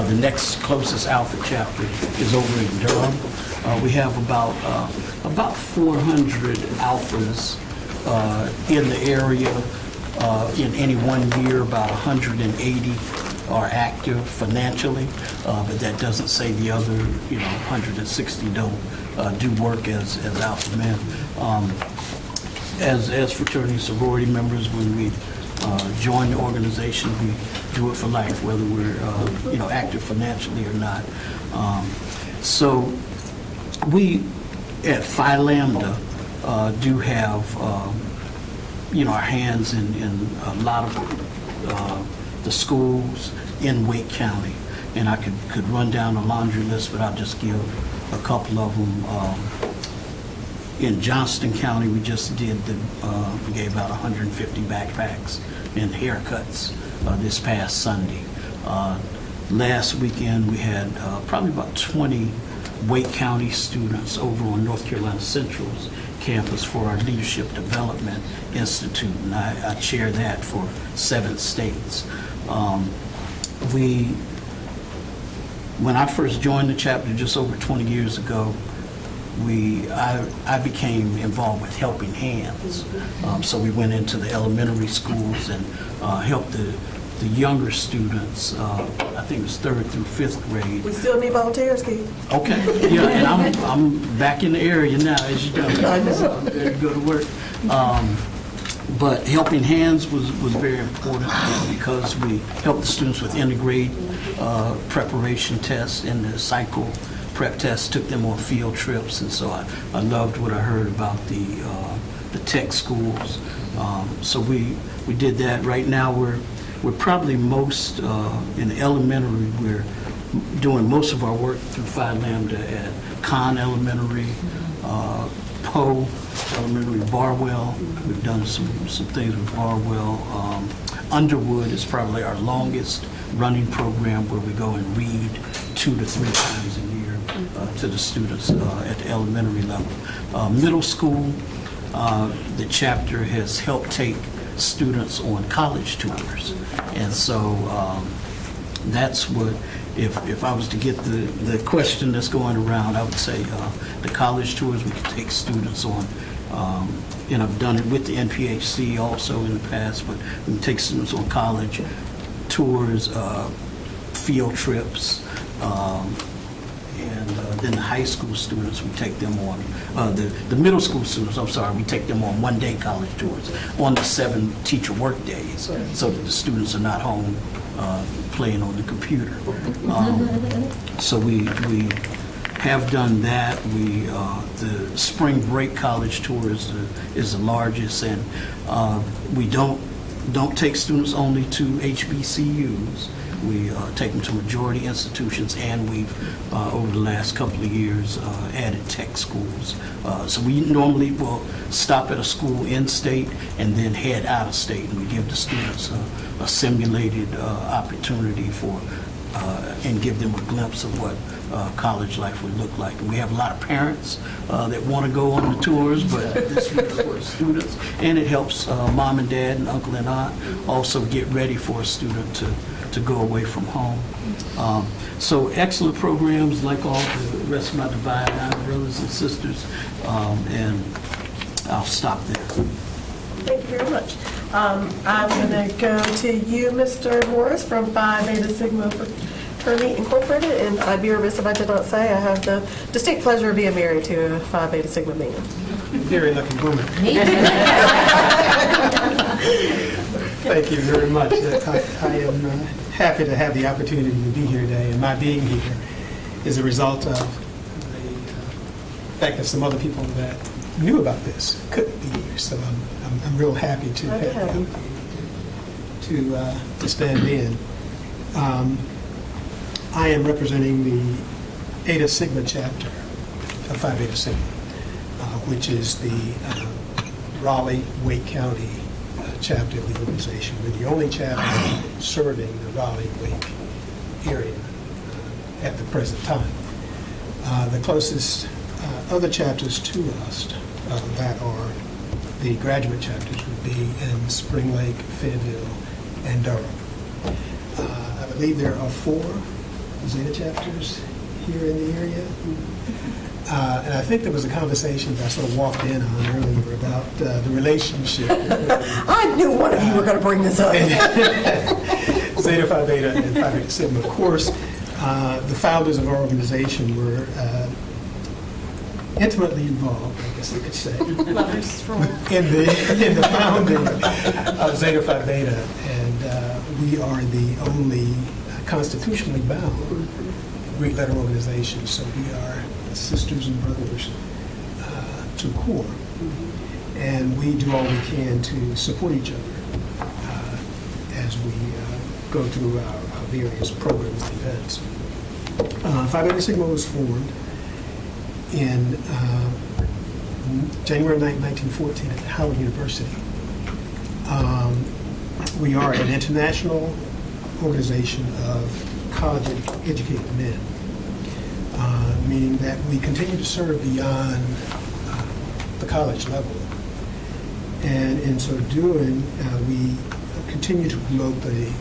The next closest Alpha chapter is over in Durham. We have about 400 Alphas in the area. In any one year, about 180 are active financially, but that doesn't say the other, 160 don't do work as Alpha men. As fraternity sorority members, when we join the organization, we do it for life, whether we're active financially or not. So we at Phi Lambda do have our hands in a lot of the schools in Wake County, and I could run down a laundry list, but I'll just give a couple of them. In Johnston County, we just we gave out 150 backpacks and haircuts this past Sunday. Last weekend, we had probably about 20 Wake County students over on North Carolina Central's campus for our Leadership Development Institute, and I chair that for 7 states. When I first joined the chapter just over 20 years ago, I became involved with Helping Hands. So we went into the elementary schools and helped the younger students, I think it was 3rd through 5th grade. We still need volunteers, Keith. Okay, yeah, and I'm back in the area now, as you know. I know. So I'm ready to go to work. But Helping Hands was very important because we helped the students with intergrade preparation tests and the cycle prep tests, took them on field trips, and so I loved what I heard about the tech schools. So we did that. Right now we're probably most in elementary. We're doing most of our work through Phi Lambda at Conn Elementary, Poe Elementary, Barwell. We've done some things with Barwell. Underwood is probably our longest running program where we go and read 2 to 3 times a year to the students at the elementary level. Middle school, the chapter has helped take students on college tours. And so that's what, if I was to get the question that's going around, I would say the college tours we can take students on. And I've done it with the NPHC also in the past, but we can take students on college tours, field trips, and then the high school students, we take them on, the middle school students, I'm sorry, we take them on one-day college tours on the 7 teacher work days, so that the students are not home playing on the computer. So we have done that. The spring break college tour is the largest, and we don't take students only to HBCUs. We take them to majority institutions, and we've, over the last couple of years, added tech schools. So we normally will stop at a school in-state and then head out of state, and we give the students a simulated opportunity for, and give them a glimpse of what college life would look like. And we have a lot of parents that want to go on the tours, but this is for the students, and it helps mom and dad and uncle and aunt also get ready for a student to go away from home. So excellent programs like all the rest of my Divine Nine brothers and sisters, and I'll stop there. Thank you very much. I'm going to go to you, Mr. Morris, from Phi Beta Sigma Fraternity Incorporated in Ibervis. If I did not say, I have the distinct pleasure of being married to a Phi Beta Sigma man. Very lucky woman. Thank you very much. I am happy to have the opportunity to be here today, and my being here is a result of the fact that some other people that knew about this couldn't be here. So I'm real happy to have the opportunity to stand in. I am representing the Eta Sigma chapter of Phi Beta Sigma, which is the Raleigh-Wake County chapter of the organization. We're the only chapter serving the Raleigh-Wake area at the present time. The closest other chapters to us that are the graduate chapters would be in Spring Lake, Fayetteville, and Durham. I believe there are 4 Zeta chapters here in the area. And I think there was a conversation that I sort of walked in on earlier about the relationship. I knew one of you were going to bring this up. Zeta Phi Beta and Phi Beta Sigma. Of course, the founders of our organization were intimately involved, I guess I could say, in the founding of Zeta Phi Beta, and we are the only constitutionally bound Greek letter organization. So we are sisters and brothers to core, and we do all we can to support each other as we go through our various programs and events. Phi Beta Sigma was formed in January 9, 1914 at Howard University. We are an international organization of college-educated men, meaning that we continue to serve beyond the college level. And in so doing, we continue to promote the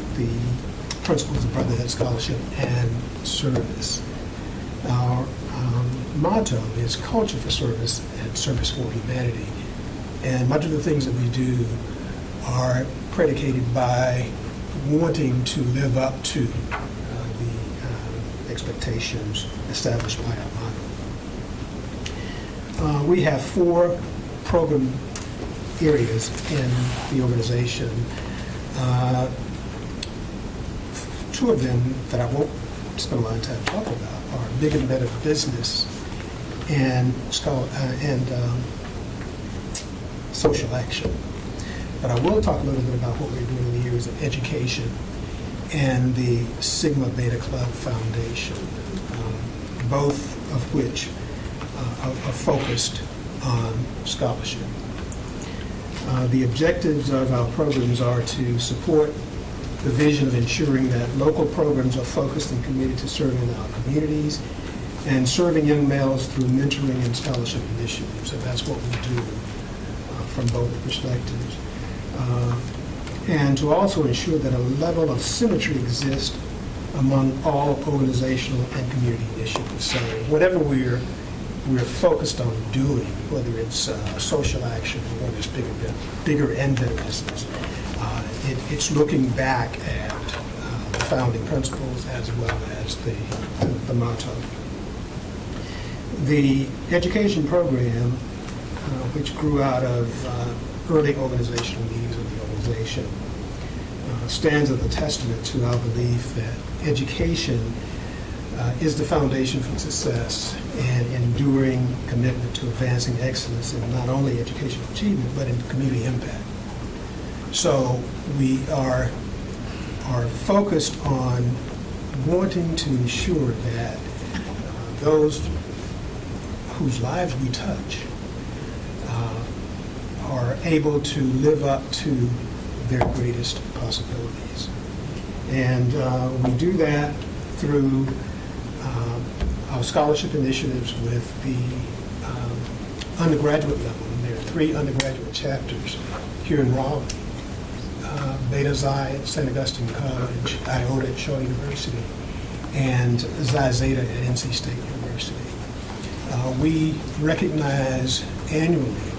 principles of brotherhood, scholarship, and service. Our motto is culture for service and service for humanity. And much of the things that we do are predicated by wanting to live up to the expectations established by our motto. We have 4 program areas in the organization. 2 of them that I won't spend a lot of time talking about are big and better business and social action. But I will talk a little bit about what we're doing in the areas of education and the Sigma Beta Club Foundation, both of which are focused on scholarship. The objectives of our programs are to support the vision of ensuring that local programs are focused and committed to serving our communities and serving young males through mentoring and scholarship initiatives. So that's what we do from both perspectives. And to also ensure that a level of symmetry exists among all organizational and community initiatives. So whatever we're focused on doing, whether it's social action or whether it's bigger and better business, it's looking back at the founding principles as well as the motto. The education program, which grew out of early organizational meetings of the organization, stands as a testament to our belief that education is the foundation for success and enduring commitment to advancing excellence in not only educational achievement, but in community impact. So we are focused on wanting to ensure that those whose lives we touch are able to live up to their greatest possibilities. And we do that through our scholarship initiatives with the undergraduate level. And there are 3 undergraduate chapters here in Raleigh. Beta Xi at St. Augustine College, Iota at Shaw University, and Xi Zeta at NC State University. We recognize annually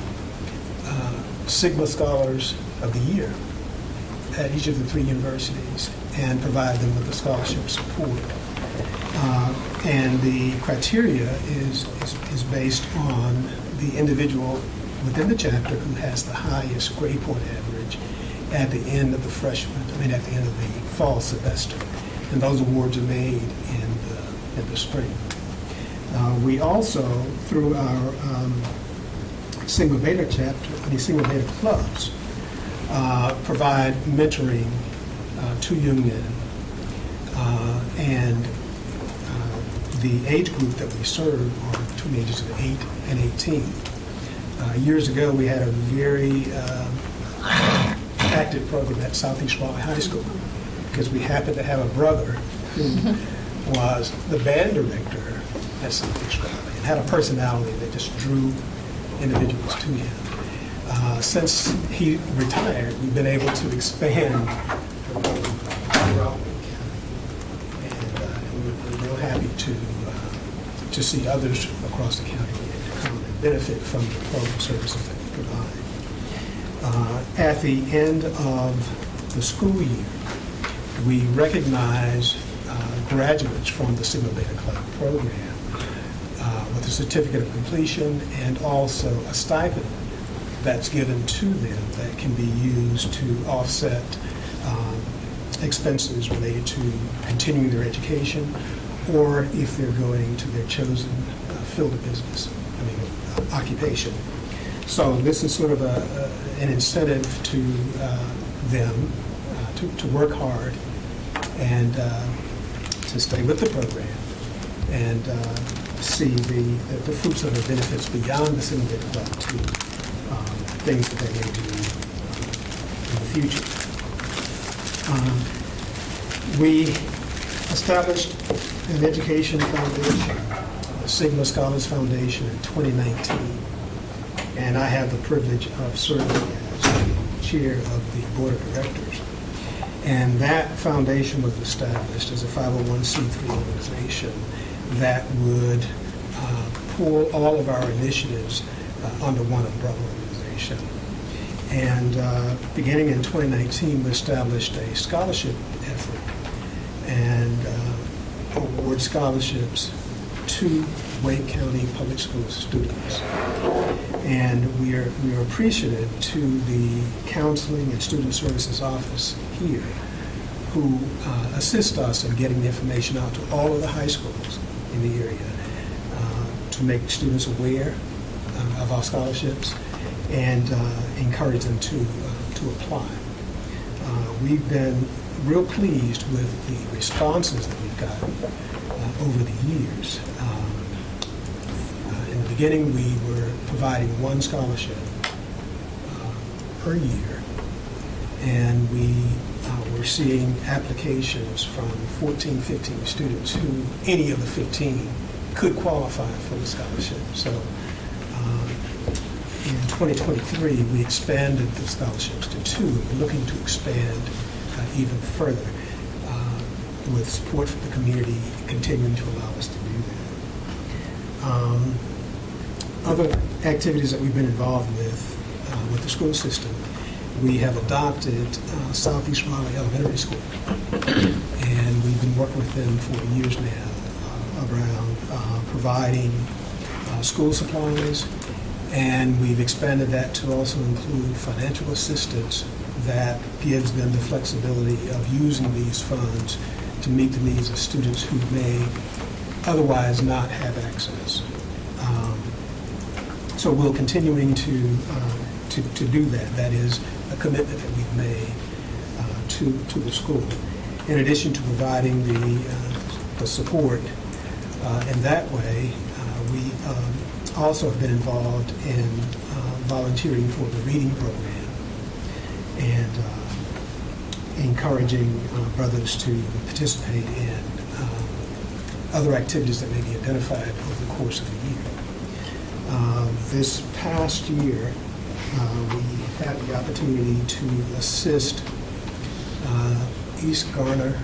Sigma Scholars of the Year at each of the 3 universities and provide them with the scholarship support. And the criteria is based on the individual within the chapter who has the highest grade point average at the end of the at the end of the fall semester. And those awards are made in the spring. We also, through our Sigma Beta Sigma Beta clubs, provide mentoring to young men. And the age group that we serve are between the ages of 8 and 18. Years ago, we had a very active program at Southeast Raleigh High School because we happened to have a brother who was the band director at Southeast Raleigh and had a personality that just drew individuals to him. Since he retired, we've been able to expand throughout and we're real happy to see others across the county come and benefit from the program services that we provide. At the end of the school year, we recognize graduates from the Sigma Beta Club program with a certificate of completion and also a stipend that's given to them that can be used to offset expenses related to continuing their education or if they're going to their chosen field of business, occupation. So this is sort of an incentive to them to work hard and to stay with the program and see the fruits of the benefits beyond the Sigma Beta Club to things that they may do in the future. We established an education foundation, the Sigma Scholars Foundation, in 2019, and I have the privilege of serving as chair of the board of directors. And that foundation was established as a 501c3 organization that would pull all of our initiatives under one umbrella organization. And beginning in 2019, we established a scholarship effort and award scholarships to Wake County Public School students. And we are appreciative to the Counseling and Student Services Office here, who assist us in getting the information out to all of the high schools in the area to make students aware of our scholarships and encourage them to apply. We've been real pleased with the responses that we've gotten over the years. In the beginning, we were providing one scholarship per year, and we were seeing applications from 14, 15 students who any of the 15 could qualify for the scholarship. So in 2023, we expanded the scholarships to 2. We're looking to expand even further with support from the community continuing to allow us to do that. Other activities that we've been involved with the school system, we have adopted Southeast Raleigh Elementary School, and we've been working with them for years now around providing school supplies, and we've expanded that to also include financial assistance that gives them the flexibility of using these funds to meet the needs of students who may otherwise not have access. So we're continuing to do that. That is a commitment that we've made to the school. In addition to providing the support in that way, we also have been involved in volunteering for the reading program and encouraging brothers to participate in other activities that may be identified over the course of the year. This past year, we had the opportunity to assist East Garner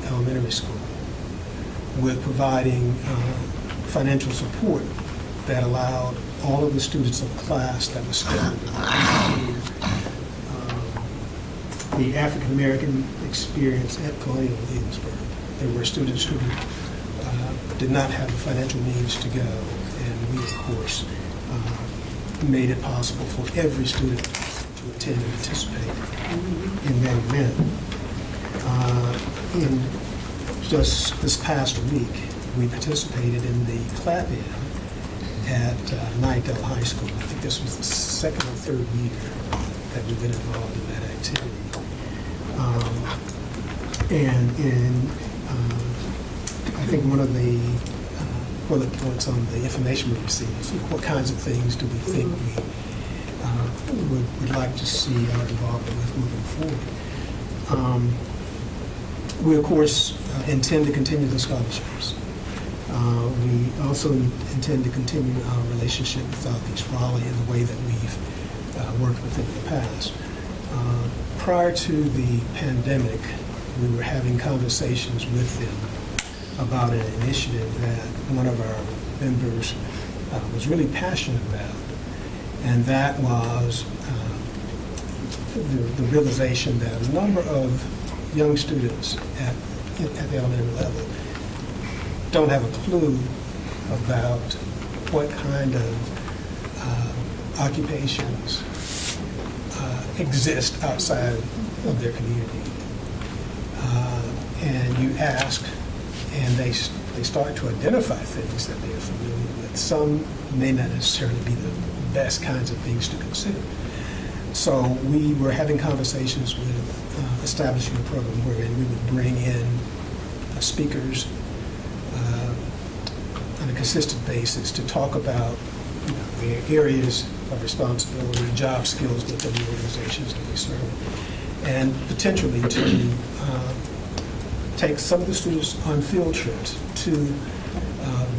Elementary School with providing financial support that allowed all of the students of the class that was studying the African American experience at Colonial Williamsburg. There were students who did not have the financial means to go, and we, of course, made it possible for every student to attend and participate in that event. In just this past week, we participated in the clap-in at Nightdale High School. I think this was the second or third year that we've been involved in that activity. I think one of the bullet points on the information we received is what kinds of things do we think we would like to see our involvement with moving forward. We, of course, intend to continue the scholarships. We also intend to continue our relationship with Southeast Raleigh in the way that we've worked with them in the past. Prior to the pandemic, we were having conversations with them about an initiative that one of our members was really passionate about, and that was the realization that a number of young students at the elementary level don't have a clue about what kind of occupations exist outside of their community. And you ask, and they start to identify things that they are familiar with. Some may not necessarily be the best kinds of things to consider. So we were having conversations with establishing a program wherein we would bring in speakers on a consistent basis to talk about the areas of responsibility, job skills within the organizations that we serve, and potentially to take some of the students on field trips to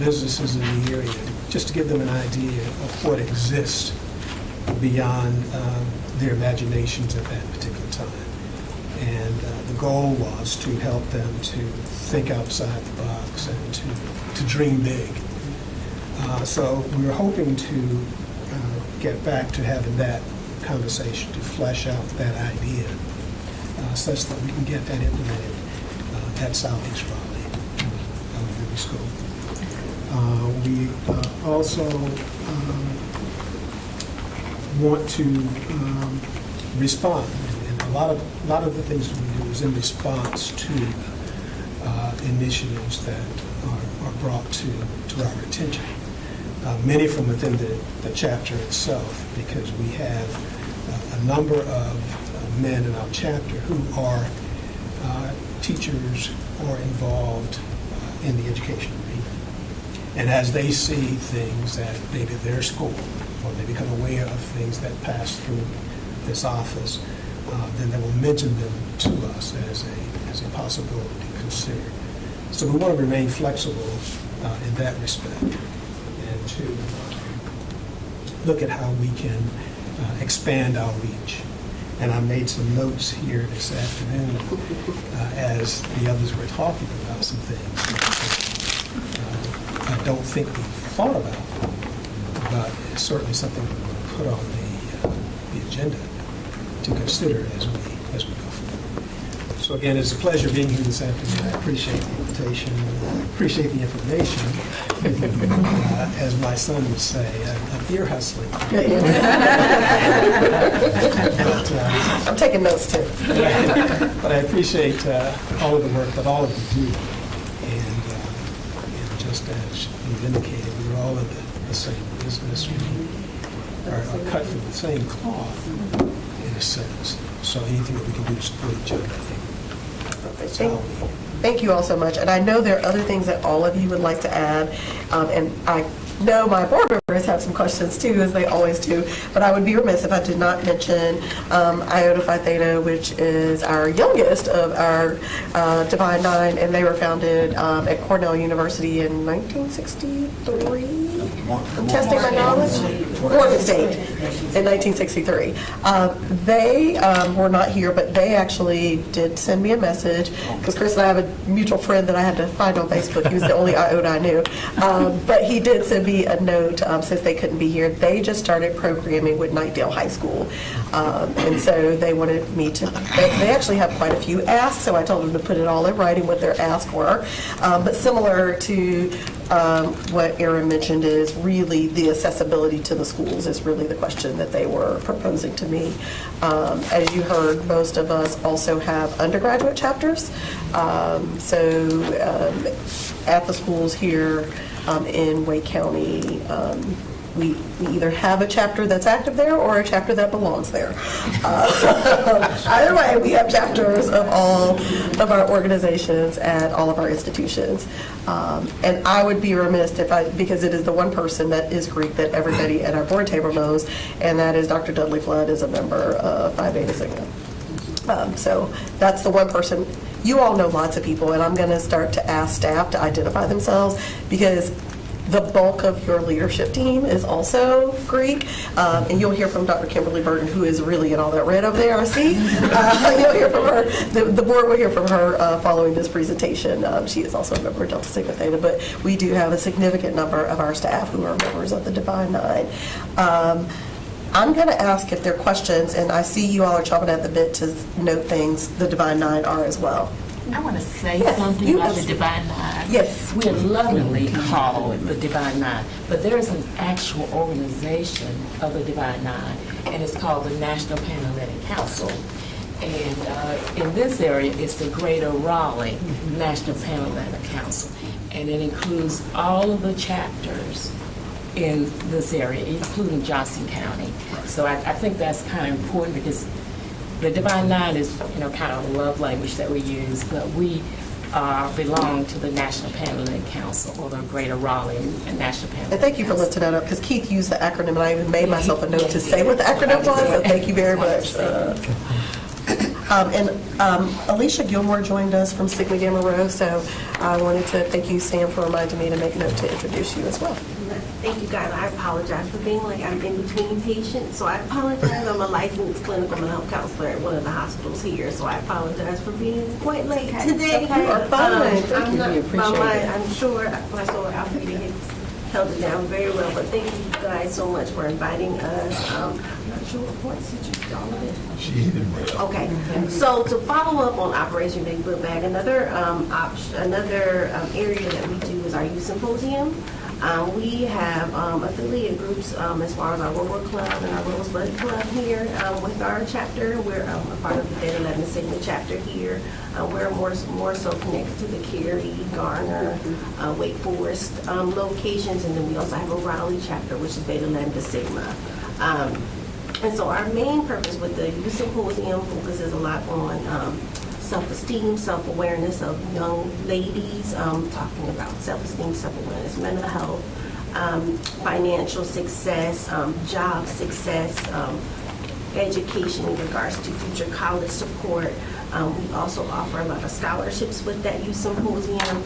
businesses in the area, just to give them an idea of what exists beyond their imaginations at that particular time. And the goal was to help them to think outside the box and to dream big. So we were hoping to get back to having that conversation to flesh out that idea such that we can get that implemented at Southeast Raleigh Elementary School. We also want to respond, and a lot of the things that we do is in response to initiatives that are brought to our attention. Many from within the chapter itself, because we have a number of men in our chapter who are teachers or involved in the education arena. And as they see things at maybe their school, or they become aware of things that pass through this office, then they will mention them to us as a possibility to consider. So we want to remain flexible in that respect, and to look at how we can expand our reach. And I made some notes here this afternoon as the others were talking about some things that I don't think we've thought about, but it's certainly something we want to put on the agenda to consider as we go forward. So again, it's a pleasure being here this afternoon. I appreciate the invitation. I appreciate the information. As my son would say, I'm ear hustling. I'm taking notes too. But I appreciate all of the work that all of you do. And just as you've indicated, we're all in the same business. We are cut from the same cloth, in a sense. So anything that we can do to support each other, I think that's how we... Thank you all so much. And I know there are other things that all of you would like to add. And I know my board members have some questions too, as they always do. But I would be remiss if I did not mention Iota Phi Theta, which is our youngest of our Divine Nine. And they were founded at Cornell University in 1963. I'm testing my knowledge. Morgan State in 1963. They were not here, but they actually did send me a message, because Chris and I have a mutual friend that I had to find on Facebook. He was the only Iota I knew. But he did send me a note since they couldn't be here. They just started programming with Knightdale High School. And so they wanted me to, they actually have quite a few asks, so I told them to put it all in writing what their asks were. But similar to what Aaron mentioned, is really the accessibility to the schools is really the question that they were proposing to me. As you heard, most of us also have undergraduate chapters. So at the schools here in Wake County, we either have a chapter that's active there or a chapter that belongs there. Either way, we have chapters of all of our organizations at all of our institutions. And I would be remiss if because it is the one person that is Greek that everybody at our board table knows, and that is Dr. Dudley Flood is a member of Phi Beta Sigma. So that's the one person. You all know lots of people, and I'm going to start to ask staff to identify themselves, because the bulk of your leadership team is also Greek, and you'll hear from Dr. Kimberly Burton, who is really in all that red over there, I see. You'll hear from her. The board will hear from her following this presentation. She is also a member of Delta Sigma Theta, but we do have a significant number of our staff who are members of the Divine Nine. I'm going to ask if there are questions, and I see you all are chomping at the bit to note things. The Divine Nine are as well. I want to say something about the Divine Nine. Yes. We are lovingly called the Divine Nine, but there is an actual organization of the Divine Nine, and it's called the National Panhellenic Council. And in this area, it's the Greater Raleigh National Panhellenic Council, and it includes all of the chapters in this area, including Johnson County. So I think that's kind of important, because the Divine Nine is, kind of a love language that we use, but we belong to the National Panhellenic Council, or the Greater Raleigh National Panhellenic Council. And thank you for lifting that up, because Keith used the acronym, and I even made myself a note to say what the acronym was, so thank you very much. Alicia Gilmore joined us from Sigma Gamma Rho, so I wanted to thank you, Sam, for reminding me to make a note to introduce you as well. Thank you, guys. I apologize for being like I'm in between patients, so I apologize. I'm a licensed clinical mental health counselor at one of the hospitals here, so I apologize for being quite late today. You are fine. Thank you. We appreciate it. I'm sure my story, Alfreda Hicks, held it down very well. But thank you guys so much for inviting us. I'm not sure what points did you do all of it? Okay, so to follow up on Operation Big Book Bag, another area that we do is our youth symposium. We have affiliate groups as far as our Rotary Club and our Rosebud Club here with our chapter. We're a part of the Beta 11 Sigma chapter here. We're more so connected to the Cary, Garner, Wake Forest locations, and then we also have a Raleigh chapter, which is Beta Lambda Sigma. And so our main purpose with the youth symposium focuses a lot on self-esteem, self-awareness of young ladies, talking about self-esteem, self-awareness, mental health, financial success, job success, education in regards to future college support. We also offer a lot of scholarships with that youth symposium.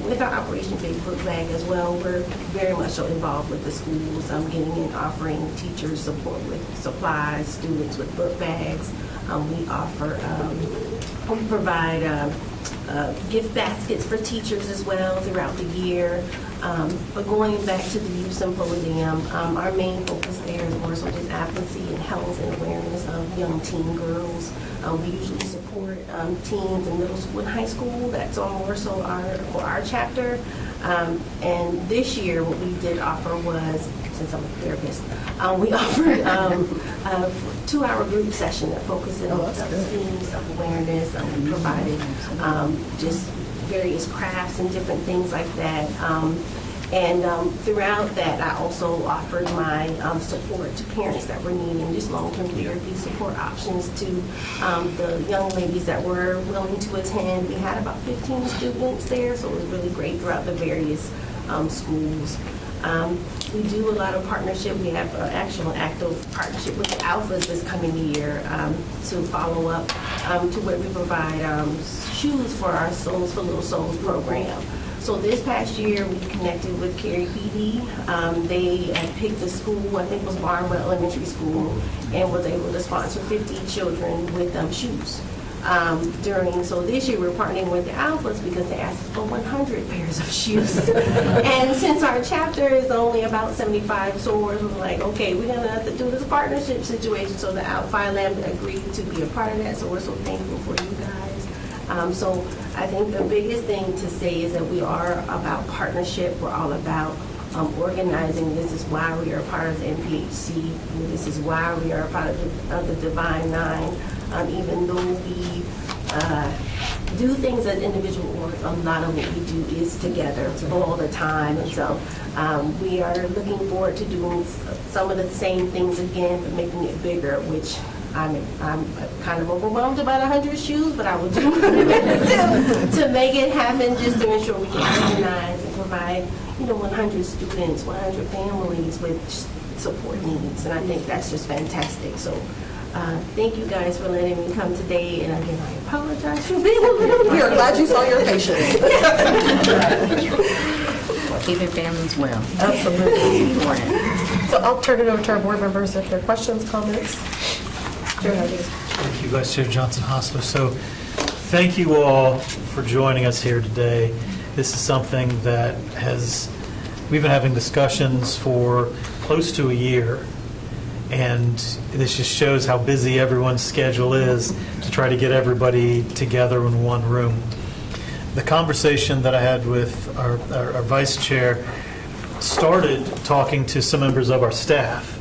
With our Operation Big Book Bag as well, we're very much so involved with the schools, getting in, offering teachers support with supplies, students with book bags. We provide gift baskets for teachers as well throughout the year. But going back to the youth symposium, our main focus there is more so just advocacy and health and awareness of young teen girls. We usually support teens in middle school and high school. That's more so for our chapter. And this year, what we did offer was, since I'm a therapist, we offered a 2-hour group session that focused on self-esteem, self-awareness. We provided just various crafts and different things like that. And throughout that, I also offered my support to parents that were needing just long-term therapy support options to the young ladies that were willing to attend. We had about 15 students there, so it was really great throughout the various schools. We do a lot of partnership. We have an actual active partnership with the Alphas this coming year to follow up to where we provide shoes for our Souls for Little Souls program. So this past year, we connected with Cary PD. They had picked a school, I think it was Barnwell Elementary School, and was able to sponsor 50 children with shoes. So this year we're partnering with the Alphas because they asked for 100 pairs of shoes. And since our chapter is only about 75 stores, we're like, okay, we're gonna have to do this partnership situation. So the Phi Lambda agreed to be a part of that, so we're so thankful for you guys. So I think the biggest thing to say is that we are about partnership. We're all about organizing. This is why we are part of the NPHC. This is why we are a part of the Divine Nine. Even though we do things as individual orgs, a lot of what we do is together all the time. And so we are looking forward to doing some of the same things again, but making it bigger, which I'm kind of overwhelmed about 100 shoes, but I will do my best to make it happen, just to ensure we can organize and provide, 100 students, 100 families with support needs. And I think that's just fantastic. So thank you guys for letting me come today. And again, I apologize for being a little We are glad you saw your patient. Keeping families well. Absolutely. So I'll turn it over to our board members if there are questions, comments. Thank you, Vice Chair Johnson-Hostler. So thank you all for joining us here today. This is something that we've been having discussions for close to a year, and this just shows how busy everyone's schedule is to try to get everybody together in one room. The conversation that I had with our Vice Chair started talking to some members of our staff.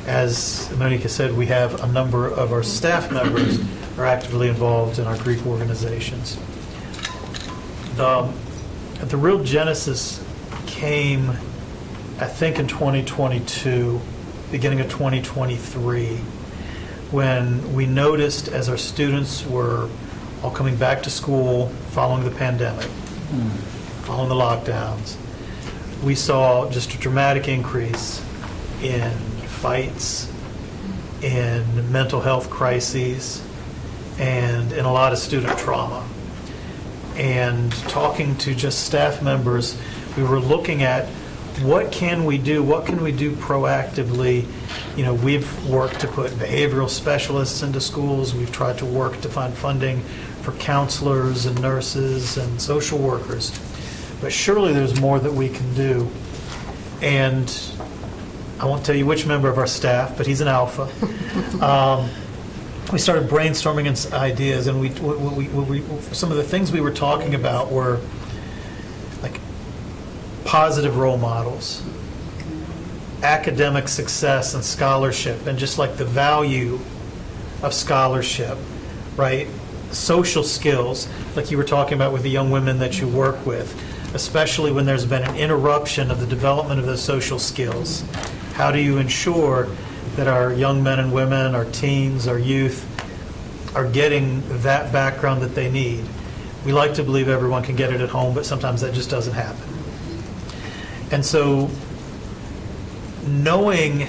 As Monica said, we have a number of our staff members are actively involved in our Greek organizations. The real genesis came, I think, in 2022, beginning of 2023, when we noticed as our students were all coming back to school following the pandemic, following the lockdowns, we saw just a dramatic increase in fights, in mental health crises, and in a lot of student trauma. And talking to just staff members, we were looking at what can we do proactively. We've worked to put behavioral specialists into schools. We've tried to work to find funding for counselors and nurses and social workers. But surely there's more that we can do. And I won't tell you which member of our staff, but he's an alpha. We started brainstorming ideas, and some of the things we were talking about were like positive role models, academic success and scholarship, and just like the value of scholarship, right? Social skills, like you were talking about with the young women that you work with, especially when there's been an interruption of the development of those social skills. How do you ensure that our young men and women, our teens, our youth are getting that background that they need? We like to believe everyone can get it at home, but sometimes that just doesn't happen. And so knowing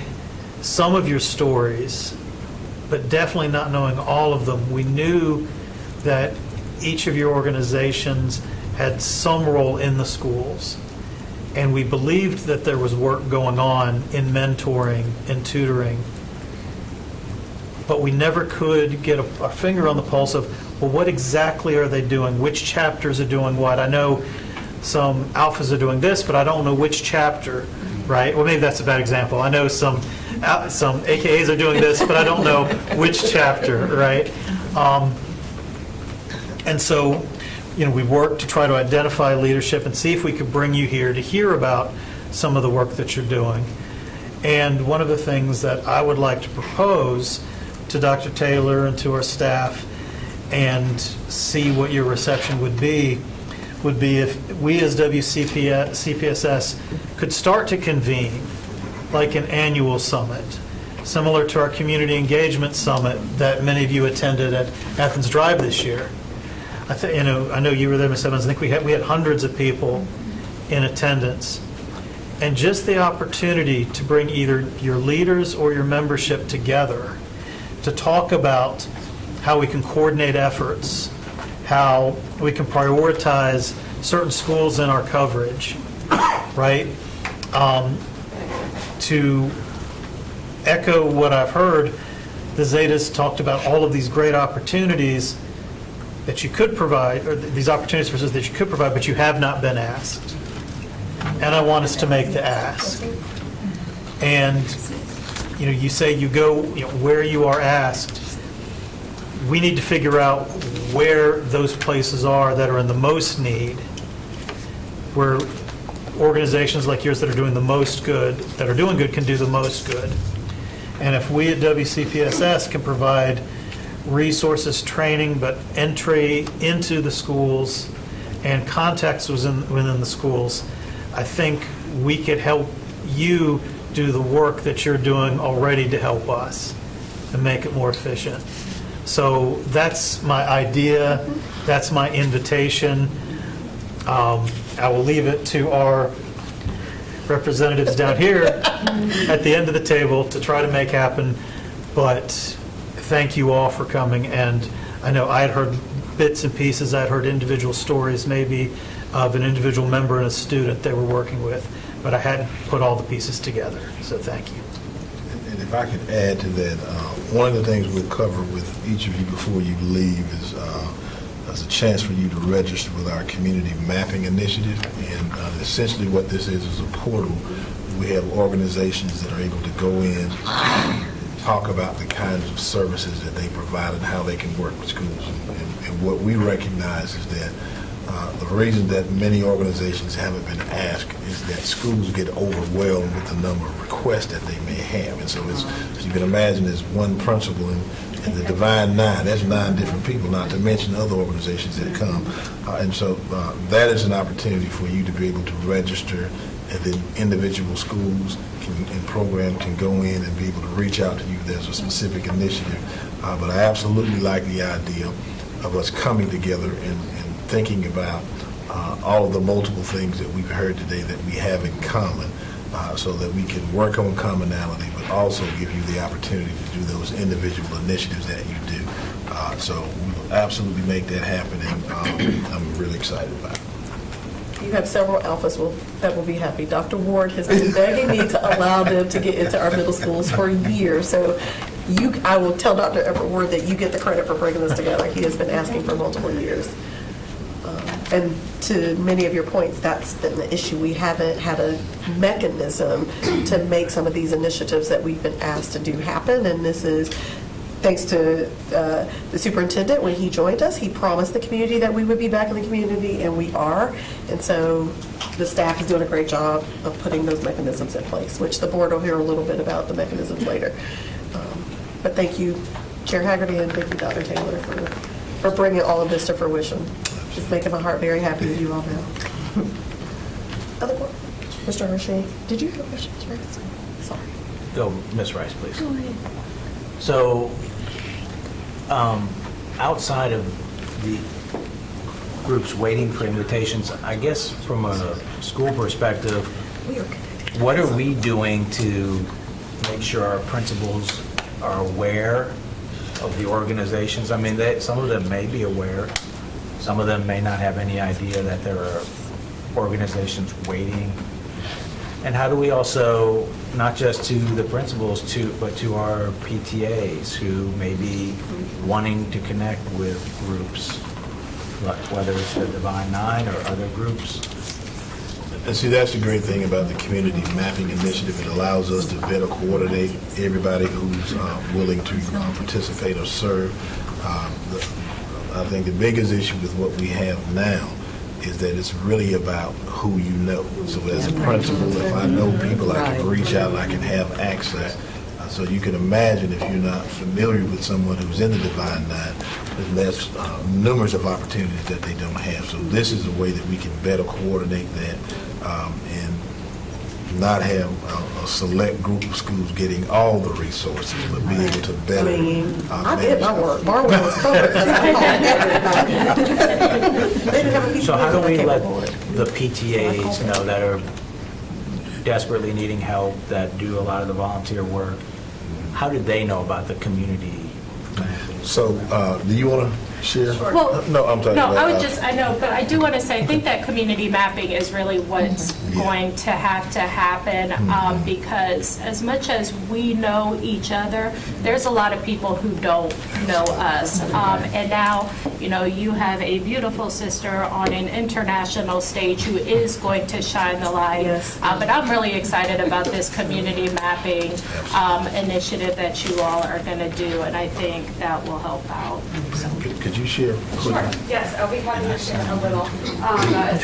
some of your stories, but definitely not knowing all of them, we knew that each of your organizations had some role in the schools. And we believed that there was work going on in mentoring and tutoring. But we never could get a finger on the pulse of, well, what exactly are they doing? Which chapters are doing what? I know some alphas are doing this, but I don't know which chapter, right? Well, maybe that's a bad example. I know some AKAs are doing this, but I don't know which chapter, right? And so, we worked to try to identify leadership and see if we could bring you here to hear about some of the work that you're doing. And one of the things that I would like to propose to Dr. Taylor and to our staff and see what your reception would be if we as CPSS could start to convene like an annual summit, similar to our community engagement summit that many of you attended at Athens Drive this year. I know you were there, Ms. Evans. I think we had hundreds of people in attendance. And just the opportunity to bring either your leaders or your membership together to talk about how we can coordinate efforts, how we can prioritize certain schools in our coverage, right? To echo what I've heard, the Zetas talked about all of these great opportunities that you could provide, or these opportunities for that you could provide, but you have not been asked. And I want us to make the ask. And, you say you go, where you are asked. We need to figure out where those places are that are in the most need, where organizations like yours that are doing the most good, that are doing good, can do the most good. And if we at WCPSS can provide resources, training, but entry into the schools and contacts within the schools, I think we could help you do the work that you're doing already to help us and make it more efficient. So that's my idea. That's my invitation. I will leave it to our representatives down here at the end of the table to try to make happen. But thank you all for coming. And I know I had heard bits and pieces. I had heard individual stories maybe of an individual member and a student they were working with. But I hadn't put all the pieces together. So thank you. And if I could add to that, one of the things we'll cover with each of you before you leave is a chance for you to register with our community mapping initiative. And essentially what this is a portal. We have organizations that are able to go in and talk about the kinds of services that they provide and how they can work with schools. And what we recognize is that the reason that many organizations haven't been asked is that schools get overwhelmed with the number of requests that they may have. And so as you can imagine, there's one principal in the Divine Nine. That's 9 different people, not to mention other organizations that come. And so that is an opportunity for you to be able to register, and then individual schools and programs can go in and be able to reach out to you if there's a specific initiative. But I absolutely like the idea of us coming together and thinking about all of the multiple things that we've heard today that we have in common, so that we can work on commonality, but also give you the opportunity to do those individual initiatives that you do. So we will absolutely make that happen, and I'm really excited about it. You have several alphas that will be happy. Dr. Ward has been begging me to allow them to get into our middle schools for years. So I will tell Dr. Everett Ward that you get the credit for bringing this together. He has been asking for multiple years. And to many of your points, that's been the issue. We haven't had a mechanism to make some of these initiatives that we've been asked to do happen. And this is thanks to the superintendent. When he joined us, he promised the community that we would be back in the community, and we are. And so the staff is doing a great job of putting those mechanisms in place, which the board will hear a little bit about the mechanisms later. But thank you, Chair Haggerty, and thank you, Dr. Taylor, for bringing all of this to fruition. Just making my heart very happy with you all now. Other board? Mr. Hershey, did you have questions for us? Sorry. Go, Ms. Rice, please. Go ahead. So, outside of the groups waiting for invitations, I guess from a school perspective, what are we doing to make sure our principals are aware of the organizations? I mean, some of them may be aware, some of them may not have any idea that there are organizations waiting. And how do we also, not just to the principals, but to our PTAs who may be wanting to connect with groups, whether it's the Divine Nine or other groups? And see, that's the great thing about the community mapping initiative. It allows us to better coordinate everybody who's willing to participate or serve. I think the biggest issue with what we have now is that it's really about who you know. So as a principal, if I know people, I can reach out and I can have access. So you can imagine if you're not familiar with someone who's in the Divine Nine, there's numerous of opportunities that they don't have. So this is a way that we can better coordinate that and not have a select group of schools getting all the resources, but be able to better I did my work. Barwell was covered because I called everybody. So how do we let the PTAs know that are desperately needing help, that do a lot of the volunteer work? How did they know about the community? So do you want to share? Well, No, I'm talking No, about. I know, but I do want to say, I think that community mapping is really what's going to have to happen, because as much as we know each other, there's a lot of people who don't know us. And now, you have a beautiful sister on an international stage who is going to shine the light. Yes. But I'm really excited about this community mapping initiative that you all are going to do, and I think that will help out. So. Could you share? Sure. Yes, I'll be happy to share a little.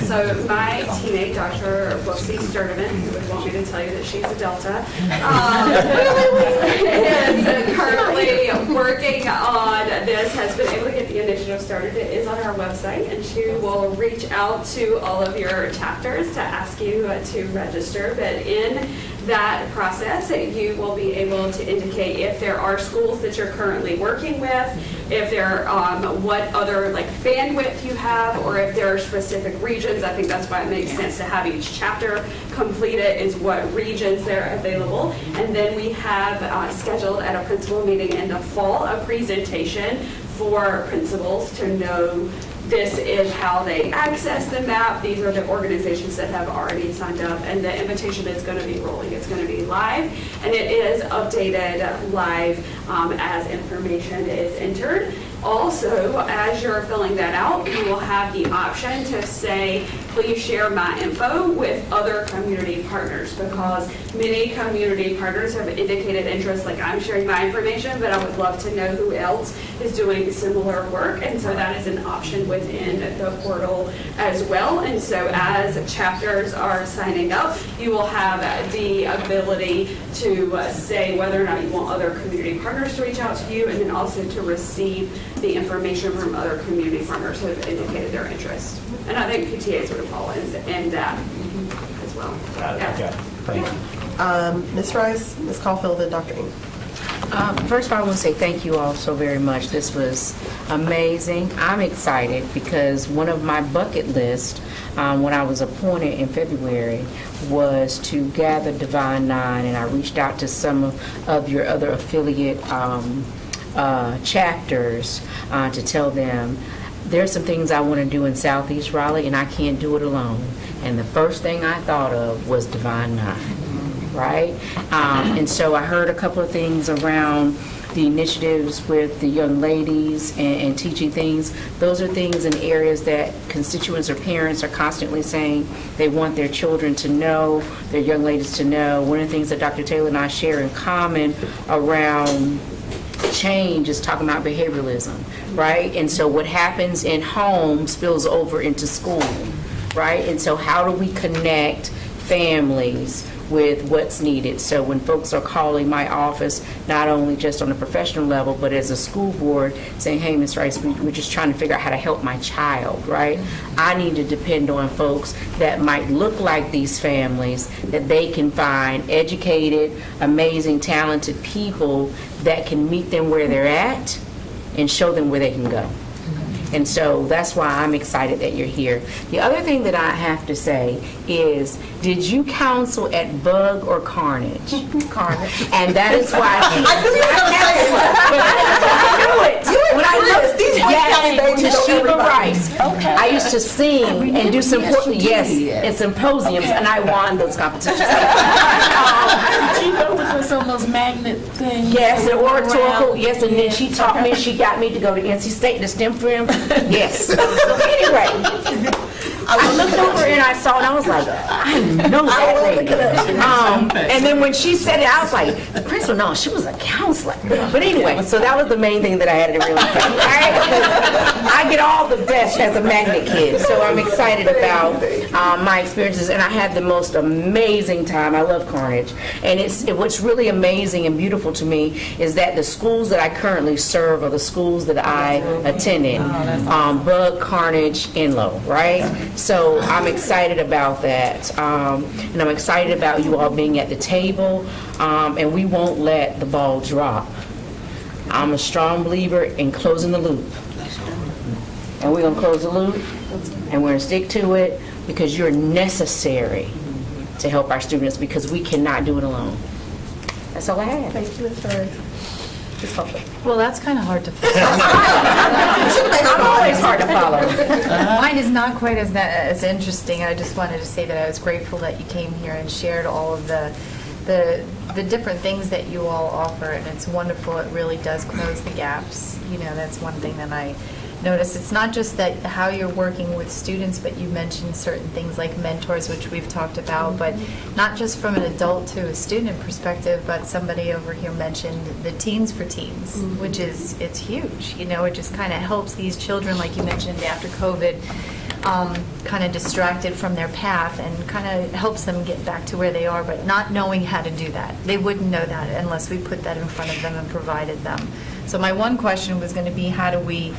So my teammate, Dr. Wilsie Sturdivant, who would want me to tell you that she's a Delta, is currently working on this, has been able to get the initiative started. It is on our website, and she will reach out to all of your chapters to ask you to register. But in that process, you will be able to indicate if there are schools that you're currently working with, if there what other bandwidth you have, or if there are specific regions. I think that's why it makes sense to have each chapter complete it, is what regions they're available. And then we have scheduled at a principal meeting in the fall a presentation for principals to know this is how they access the map. These are the organizations that have already signed up, and the invitation is going to be rolling. It's going to be live, and it is updated live as information is entered. Also, as you're filling that out, you will have the option to say, please share my info with other community partners, because many community partners have indicated interest, like I'm sharing my information, but I would love to know who else is doing similar work. And so that is an option within the portal as well. And so as chapters are signing up, you will have the ability to say whether or not you want other community partners to reach out to you, and then also to receive the information from other community partners who have indicated their interest. And I think PTAs would fall in that as well. Okay, thank you. Ms. Rice, Ms. Caulfield, and Dr. Ng. First of all, I want to say thank you all so very much. This was amazing. I'm excited because one of my bucket lists when I was appointed in February was to gather Divine Nine, and I reached out to some of your other affiliate chapters to tell them there's some things I want to do in Southeast Raleigh, and I can't do it alone. And the first thing I thought of was Divine Nine, right? And so I heard a couple of things around the initiatives with the young ladies and teaching things, those are things and areas that constituents or parents are constantly saying they want their children to know, their young ladies to know. One of the things that Dr. Taylor and I share in common around change is talking about behavioralism, right? And so what happens in home spills over into school, right? And so how do we connect families with what's needed? So when folks are calling my office, not only just on a professional level, but as a school board, saying, hey, Ms. Rice, we're just trying to figure out how to help my child, right? I need to depend on folks that might look like these families, that they can find educated, amazing, talented people that can meet them where they're at and show them where they can go. And so that's why I'm excited that you're here. The other thing that I have to say is, did you counsel at Bug or Carnage? Carnage. And that is why I knew you were going to say it. I knew it. When I looked, these Toshiba Rice. Okay. I used to sing and do and symposiums, and I won those competitions. Did you go with some of those magnet things? Yes, the oratorical. Yes, and then she taught me. She got me to go to NC State to STEM film. Yes. So anyway, I looked over and I saw, and I was like, I know that lady. And then when she said it, I was like, the principal, no, she was a counselor. But anyway, so that was the main thing that I had to really say. All right? I get all the best as a magnet kid, so I'm excited about my experiences, and I had the most amazing time. I love Carnage, and what's really amazing and beautiful to me is that the schools that I currently serve are the schools that I attended, Bug, Carnage, Enloe, right? So I'm excited about that, and I'm excited about you all being at the table, and we won't let the ball drop. I'm a strong believer in closing the loop, and we're going to close the loop, and we're going to stick to it because you're necessary to help our students, because we cannot do it alone. That's all I have. Thank you, Ms. Rice. Ms. Hoffman. Well, that's kind of hard to follow. I'm always hard to follow. Mine is not quite as interesting. I just wanted to say that I was grateful that you came here and shared all of the different things that you all offer, and it's wonderful. It really does close the gaps. You know, that's one thing that I notice. It's not just that how you're working with students, but you mentioned certain things like mentors, which we've talked about, but not just from an adult to a student perspective, but somebody over here mentioned the Teens for Teens, which is, it's huge. You know, it just kind of helps these children, like you mentioned, after COVID, kind of distracted from their path, and kind of helps them get back to where they are, but not knowing how to do that. They wouldn't know that unless we put that in front of them and provided them. So my one question was going to be, how do we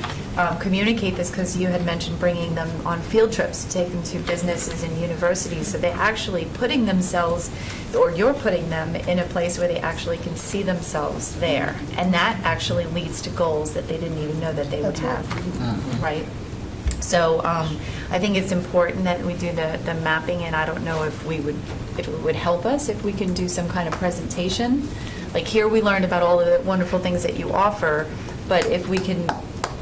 communicate this, because you had mentioned bringing them on field trips to take them to businesses and universities, so they're actually putting themselves, or you're putting them in a place where they actually can see themselves there, and that actually leads to goals that they didn't even know that they would have, right? So I think it's important that we do the mapping, and I don't know if it would help us if we can do some kind of presentation. Like here we learned about all of the wonderful things that you offer, but if we can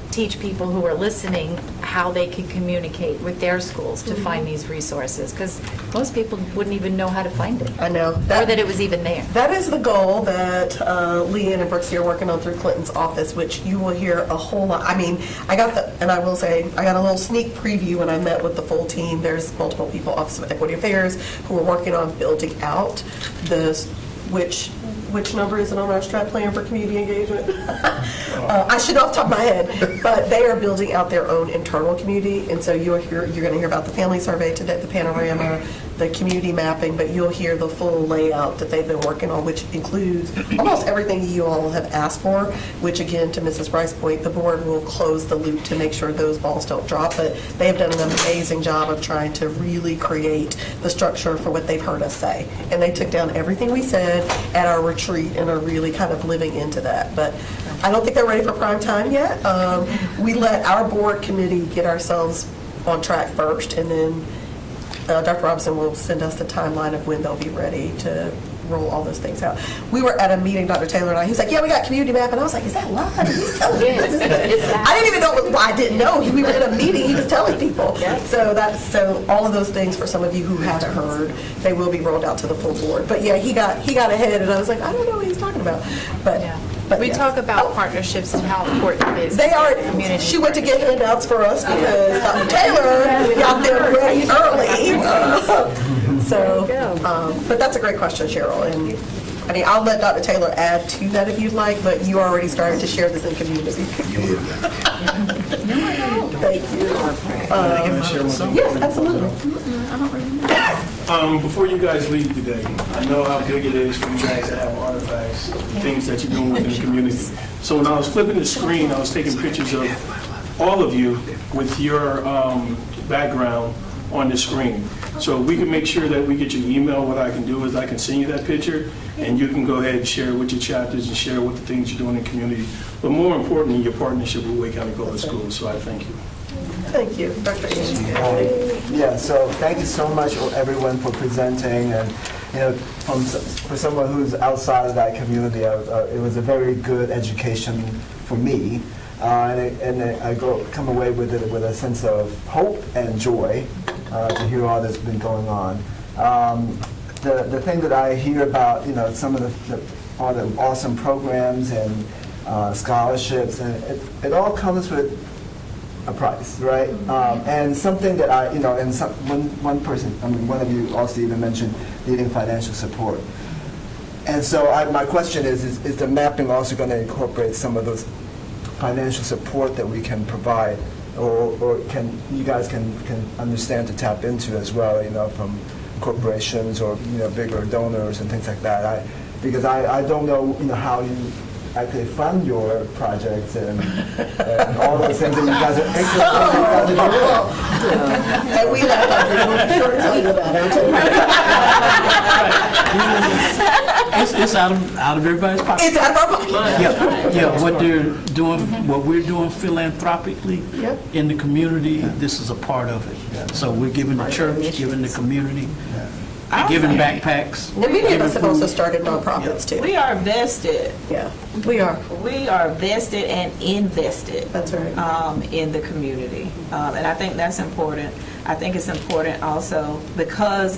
teach people who are listening how they can communicate with their schools to find these resources, because most people wouldn't even know how to find it. I know. Or that it was even there. That is the goal that Leanne and Brooksy are working on through Clinton's office, which you will hear a whole lot. I mean, I got a little sneak preview when I met with the full team. There's multiple people, Office of Equity Affairs, who are working on building out this, which number is it on our strat plan for community engagement? I should know off the top of my head, but they are building out their own internal community, and so you're going to hear about the family survey today, the panorama, the community mapping, but you'll hear the full layout that they've been working on, which includes almost everything you all have asked for, which again, to Mrs. Rice's point, the board will close the loop to make sure those balls don't drop, but they have done an amazing job of trying to really create the structure for what they've heard us say. And they took down everything we said at our retreat and are really kind of living into that. But I don't think they're ready for prime time yet. We let our board committee get ourselves on track first, and then Dr. Robinson will send us the timeline of when they'll be ready to roll all those things out. We were at a meeting, Dr. Taylor and I, he was like, yeah, we got community map, and I was like, is that live? He's telling me. I didn't even know, I didn't know. We were in a meeting, he was telling people. So all of those things, for some of you who haven't heard, they will be rolled out to the full board. But yeah, he got ahead, and I was like, I don't know what he's talking about. But We yes. talk about partnerships and how important it is. They are, to community. she went to get handouts for us because Dr. Taylor got there ready early. But that's a great question, Cheryl. And I mean, I'll let Dr. Taylor add to that if you'd like, but you already started to share this in community. Thank you. Yes, absolutely. Before you guys leave today, I know how big it is for you guys to have artifacts, things that you're doing within the community. So when I was flipping the screen, I was taking pictures of all of you with your background on the screen. So we can make sure that we get your email. What I can do is I can send you that picture, and you can go ahead and share with your chapters and share what the things you're doing in the community. But more importantly, your partnership with Wake County Public Schools. So I thank you. Thank you, Dr. Yeah, so thank you so much, everyone, for presenting. And for someone who's outside of that community, it was a very good education for me. And I come away with it with a sense of hope and joy to hear all that's been going on. The thing that I hear about, some of all the awesome programs and scholarships, and it all comes with a price, right? And something that one of you also even mentioned needing financial support. And so my question is the mapping also going to incorporate some of those financial support that we can provide, or you guys can understand to tap into as well, from corporations or bigger donors and things like that. Because I don't know how you actually fund your projects and all those things that you guys are doing. And we have Dr. Short tell you about it. It's out of everybody's pocket. It's out of our pocket. Yeah. What we're doing philanthropically in the community, this is a part of it. So we're giving the church, giving the community, giving backpacks. And many of us have also started nonprofits too. We are vested. Yeah, we are. We are vested and invested. That's right. In the community, and I think that's important. I think it's important also because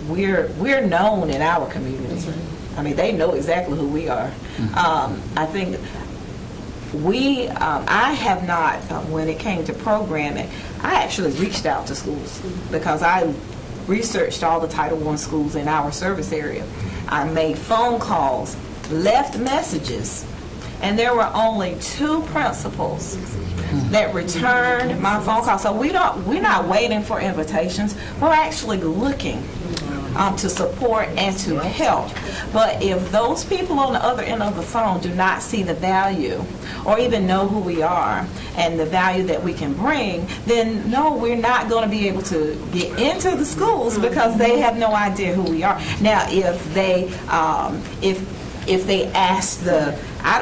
we're known in our community. That's right. I mean, they know exactly who we are. I think I have not, when it came to programming, I actually reached out to schools because I researched all the Title I schools in our service area. I made phone calls, left messages, and there were only 2 principals that returned my phone call. So we're not waiting for invitations. We're actually looking to support and to help. But if those people on the other end of the phone do not see the value or even know who we are and the value that we can bring, then no, we're not going to be able to get into the schools because they have no idea who we are. Now, if they ask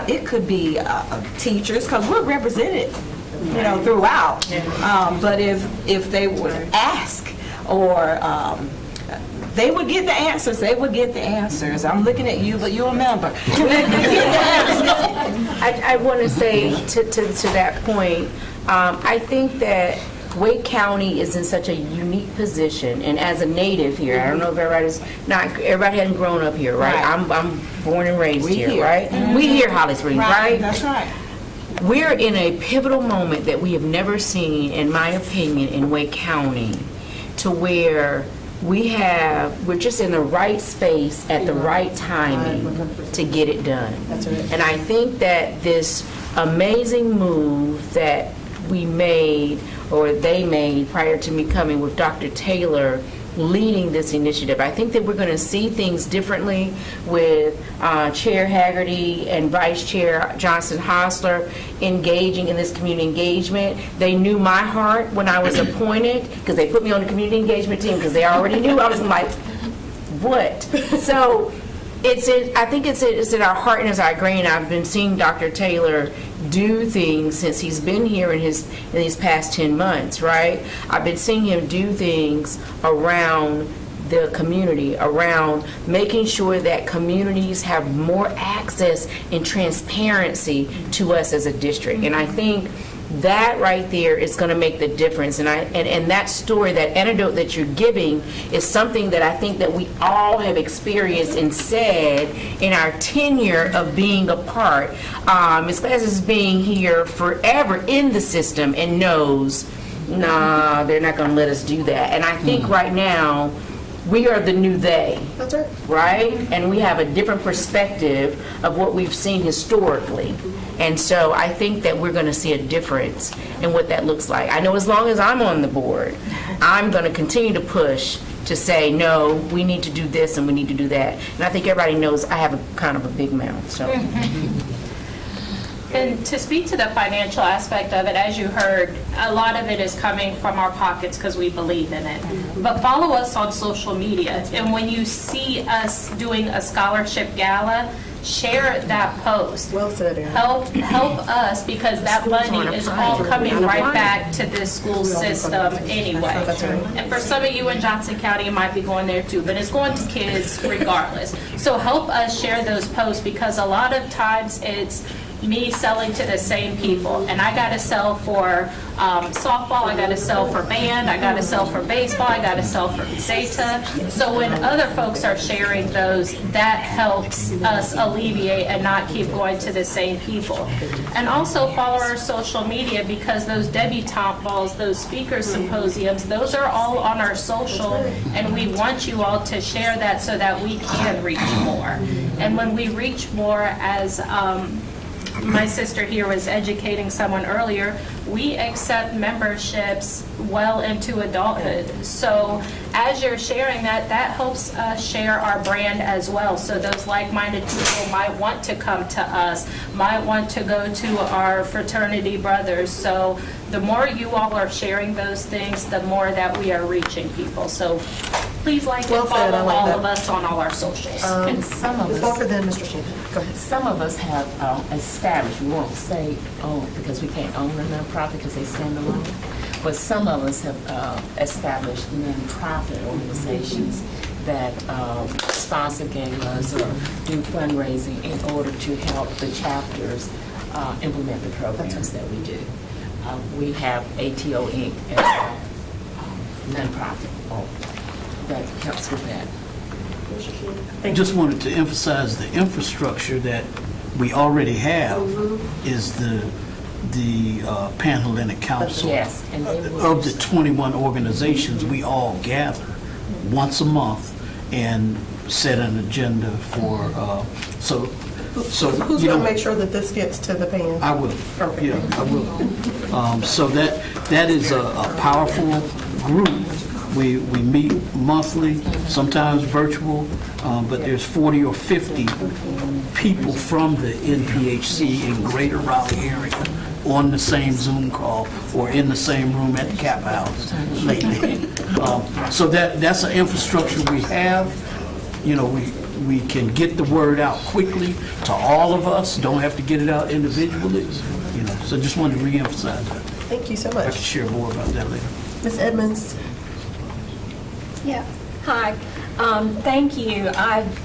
it could be teachers, because we're represented, throughout. But if they would ask, or they would get the answers. They would get the answers. I'm looking at you, but you're a member. I want to say to that point, I think that Wake County is in such a unique position, and as a native here, I don't know if everybody hasn't grown up here, right? I'm born and raised here, right? Mm-hmm. We hear Holly Springs, right? That's right. We're in a pivotal moment that we have never seen, in my opinion, in Wake County, to where we're just in the right space at the right timing to get it done. That's right. And I think that this amazing move that we made, or they made prior to me coming, with Dr. Taylor leading this initiative, I think that we're going to see things differently with Chair Haggerty and Vice Chair Johnson Hostler engaging in this community engagement. They knew my heart when I was appointed because they put me on the community engagement team because they already knew. I was like, what? So I think it's in our heart and it's our grain. I've been seeing Dr. Taylor do things since he's been here in these past 10 months, right? I've been seeing him do things around the community, around making sure that communities have more access and transparency to us as a district. And I think That right there is going to make the difference. And that story, that anecdote that you're giving is something that I think that we all have experienced and said in our tenure of being a part. Ms. Glass is being here forever in the system and knows, nah, they're not going to let us do that. And I think right now, we are the new they. That's right. Right? And we have a different perspective of what we've seen historically. And so I think that we're going to see a difference in what that looks like. I know as long as I'm on the board, I'm going to continue to push to say, no, we need to do this and we need to do that. And I think everybody knows I have a kind of a big mouth, so. And to speak to the financial aspect of it, as you heard, a lot of it is coming from our pockets because we believe in it. But follow us on social media. And when you see us doing a scholarship gala, share that post. Well said, Erin. Help us, because that money is all coming right back to this school system anyway. And for some of you in Johnson County, it might be going there too, but it's going to kids regardless. So help us share those posts, because a lot of times it's me selling to the same people, and I got to sell for softball, I got to sell for band, I got to sell for baseball, I got to sell for Zeta. So when other folks are sharing those, that helps us alleviate and not keep going to the same people. And also follow our social media, because those debutante balls, those speaker symposiums, those are all on our social, and we want you all to share that so that we can reach more. And when we reach more, as my sister here was educating someone earlier, we accept memberships well into adulthood. So as you're sharing that, that helps us share our brand as well. So those like-minded people might want to come to us, might want to go to our fraternity brothers. So the more you all are sharing those things, the more that we are reaching people. So please like and follow all of us on all our socials. And some of Ms. us, Walker, then Mr. Shannon. Go ahead. some of us have established, we won't say own, because we can't own a nonprofit because they stand alone, but some of us have established nonprofit organizations that sponsor galas or do fundraising in order to help the chapters implement the programs that we do. We have ATO Inc. as a nonprofit that helps with that. Just wanted to emphasize the infrastructure that we already have is the Panhellenic Council. Yes, and they will- Of the 21 organizations, we all gather once a month and set an agenda for, so Who's you going to know, make sure that this gets to the pan? I will. Perfect. Yeah, I will. So that is a powerful group. We meet monthly, sometimes virtual, but there's 40 or 50 people from the NPHC in Greater Raleigh area on the same Zoom call or in the same room at the Cap House lately. So that's an infrastructure we have. You know, we can get the word out quickly to all of us, don't have to get it out individually, you know. So just wanted to reemphasize that. Thank you so I much. can share more about that later. Ms. Edmonds? Yeah. Hi. Thank you.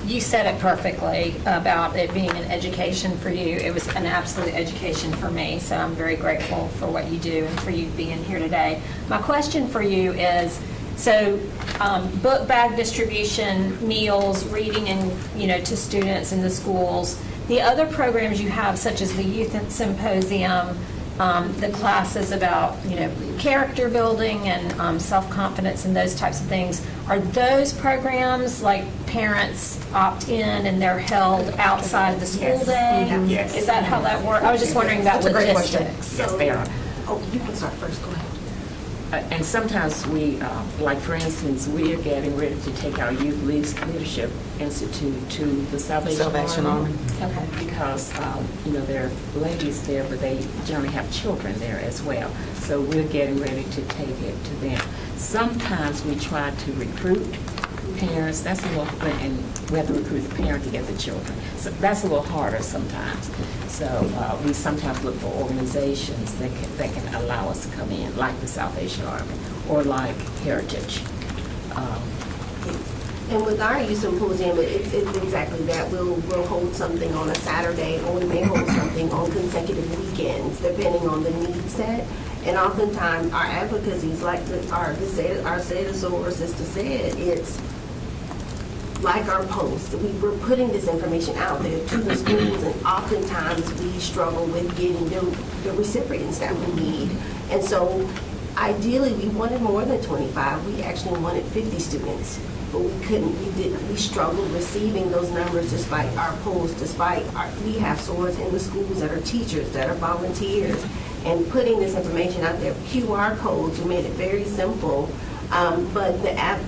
You said it perfectly about it being an education for you. It was an absolute education for me, so I'm very grateful for what you do and for you being here today. My question for you is, so book bag distribution, meals, reading, and to students in the schools. The other programs you have, such as the Youth Symposium, the classes about character building and self-confidence and those types of things, are those programs like parents opt in and they're held outside the school day? Yes. Is that how that works? I was just wondering about That's a great question. logistics. Yes, they are. Oh, you can start first. Go ahead. And sometimes we, like for instance, we are getting ready to take our Youth Leadership Institute to the Salvation Army. Okay. Because, there are ladies there, but they generally have children there as well. So we're getting ready to take it to them. Sometimes we try to recruit parents, that's a little, and we have to recruit the parent to get the children. So that's a little harder sometimes. So we sometimes look for organizations that can allow us to come in, like the Salvation Army or like Heritage. And with our youth symposium, it's exactly that. We'll hold something on a Saturday, or we may hold something on consecutive weekends, depending on the need set. And oftentimes, our advocacies, like our Cedasor sister said, it's like our posts. We're putting this information out there to the schools, and oftentimes we struggle with getting the recipients that we need. And so ideally, we wanted more than 25. We actually wanted 50 students, but we couldn't. We struggled receiving those numbers despite our polls, we have SOARs in the schools that are teachers, that are volunteers, and putting this information out there. QR codes, we made it very simple. But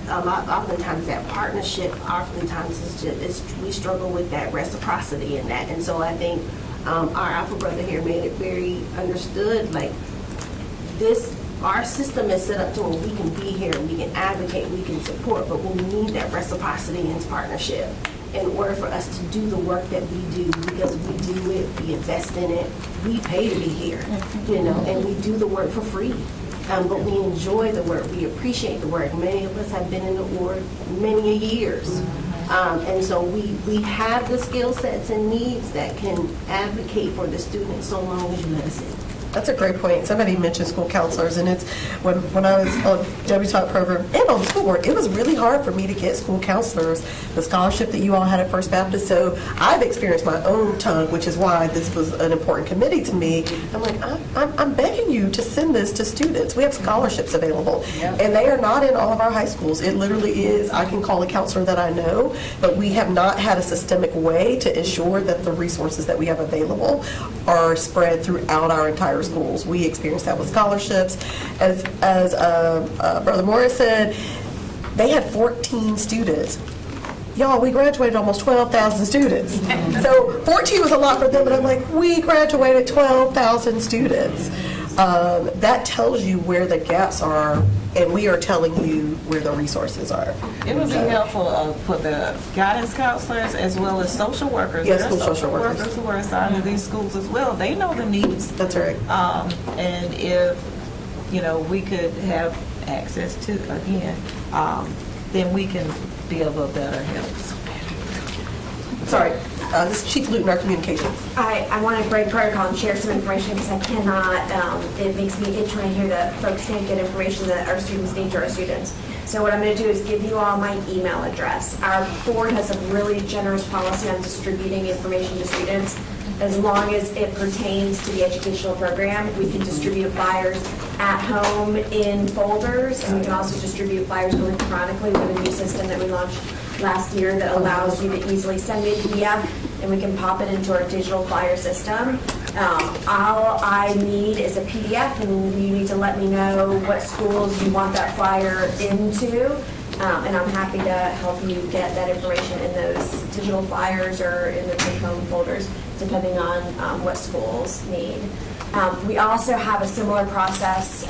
oftentimes that partnership, we struggle with that reciprocity in that. And so I think our Alpha brother here made it very understood, like our system is set up to where we can be here, we can advocate, we can support, but we need that reciprocity and partnership in order for us to do the work that we do, because we do it, we invest in it, we pay to be here, and we do the work for free. But we enjoy the work, we appreciate the work. Many of us have been in the org many years. And so we have the skill sets and needs that can advocate for the students so long as you let us in. That's a great point. Somebody mentioned school counselors, and it's when I was on debutante program and on the school board, it was really hard for me to get school counselors, the scholarship that you all had at First Baptist. So I've experienced my own tongue, which is why this was an important committee to me. I'm like, I'm begging you to send this to students. We have scholarships available, and they are not in all of our high schools. It literally is, I can call a counselor that I know, but we have not had a systemic way to ensure that the resources that we have available are spread throughout our entire schools. We experienced that with scholarships. As Brother Morris said, they had 14 students. Y'all, we graduated almost 12,000 students. So 14 was a lot for them, but I'm like, we graduated 12,000 students. That tells you where the gaps are, and we are telling you where the resources are. It would be helpful for the guidance counselors as well as social workers. Yes, There are social workers who are assigned to these schools as well. They know the needs. That's right. And if, we could have access to, again, then we can be of a better help. Sorry, this is Chief Luton, our communications. I want to break protocol and share some information because I cannot, it makes me itch when I hear that folks can't get information that our students need to our students. So what I'm going to do is give you all my email address. Our board has a really generous policy on distributing information to students. As long as it pertains to the educational program, we can distribute flyers at home in folders, and we can also distribute flyers electronically with a new system that we launched last year that allows you to easily send me a PDF, and we can pop it into our digital flyer system. All I need is a PDF, and you need to let me know what schools you want that flyer into. And I'm happy to help you get that information in those digital flyers or in the take-home folders, depending on what schools need. We also have a similar process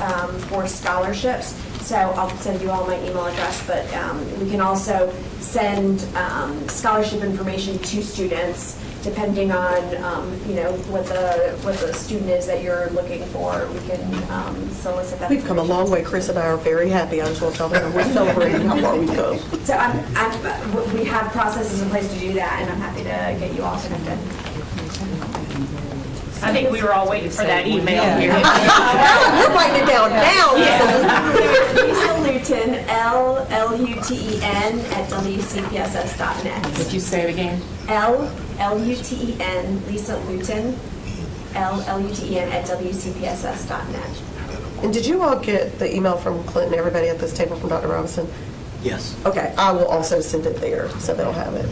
for scholarships. So I'll send you all my email address, but we can also send scholarship information to students depending on what the student is that you're looking for. We can solicit that. We've come a long way. Chris and I are very happy. I just want to tell them we're celebrating how far we've come. So we have processes in place to do that, and I'm happy to get you all connected. I think we were all waiting for that email here. We're writing it down now. Lisa Luton, Luten @WCPSS.net. Would you say it again? Luten, Lisa Luton, Luten @WCPSS.net. And did you all get the email from Clinton, everybody at this table, from Dr. Robinson? Yes. Okay, I will also send it there so they'll have it.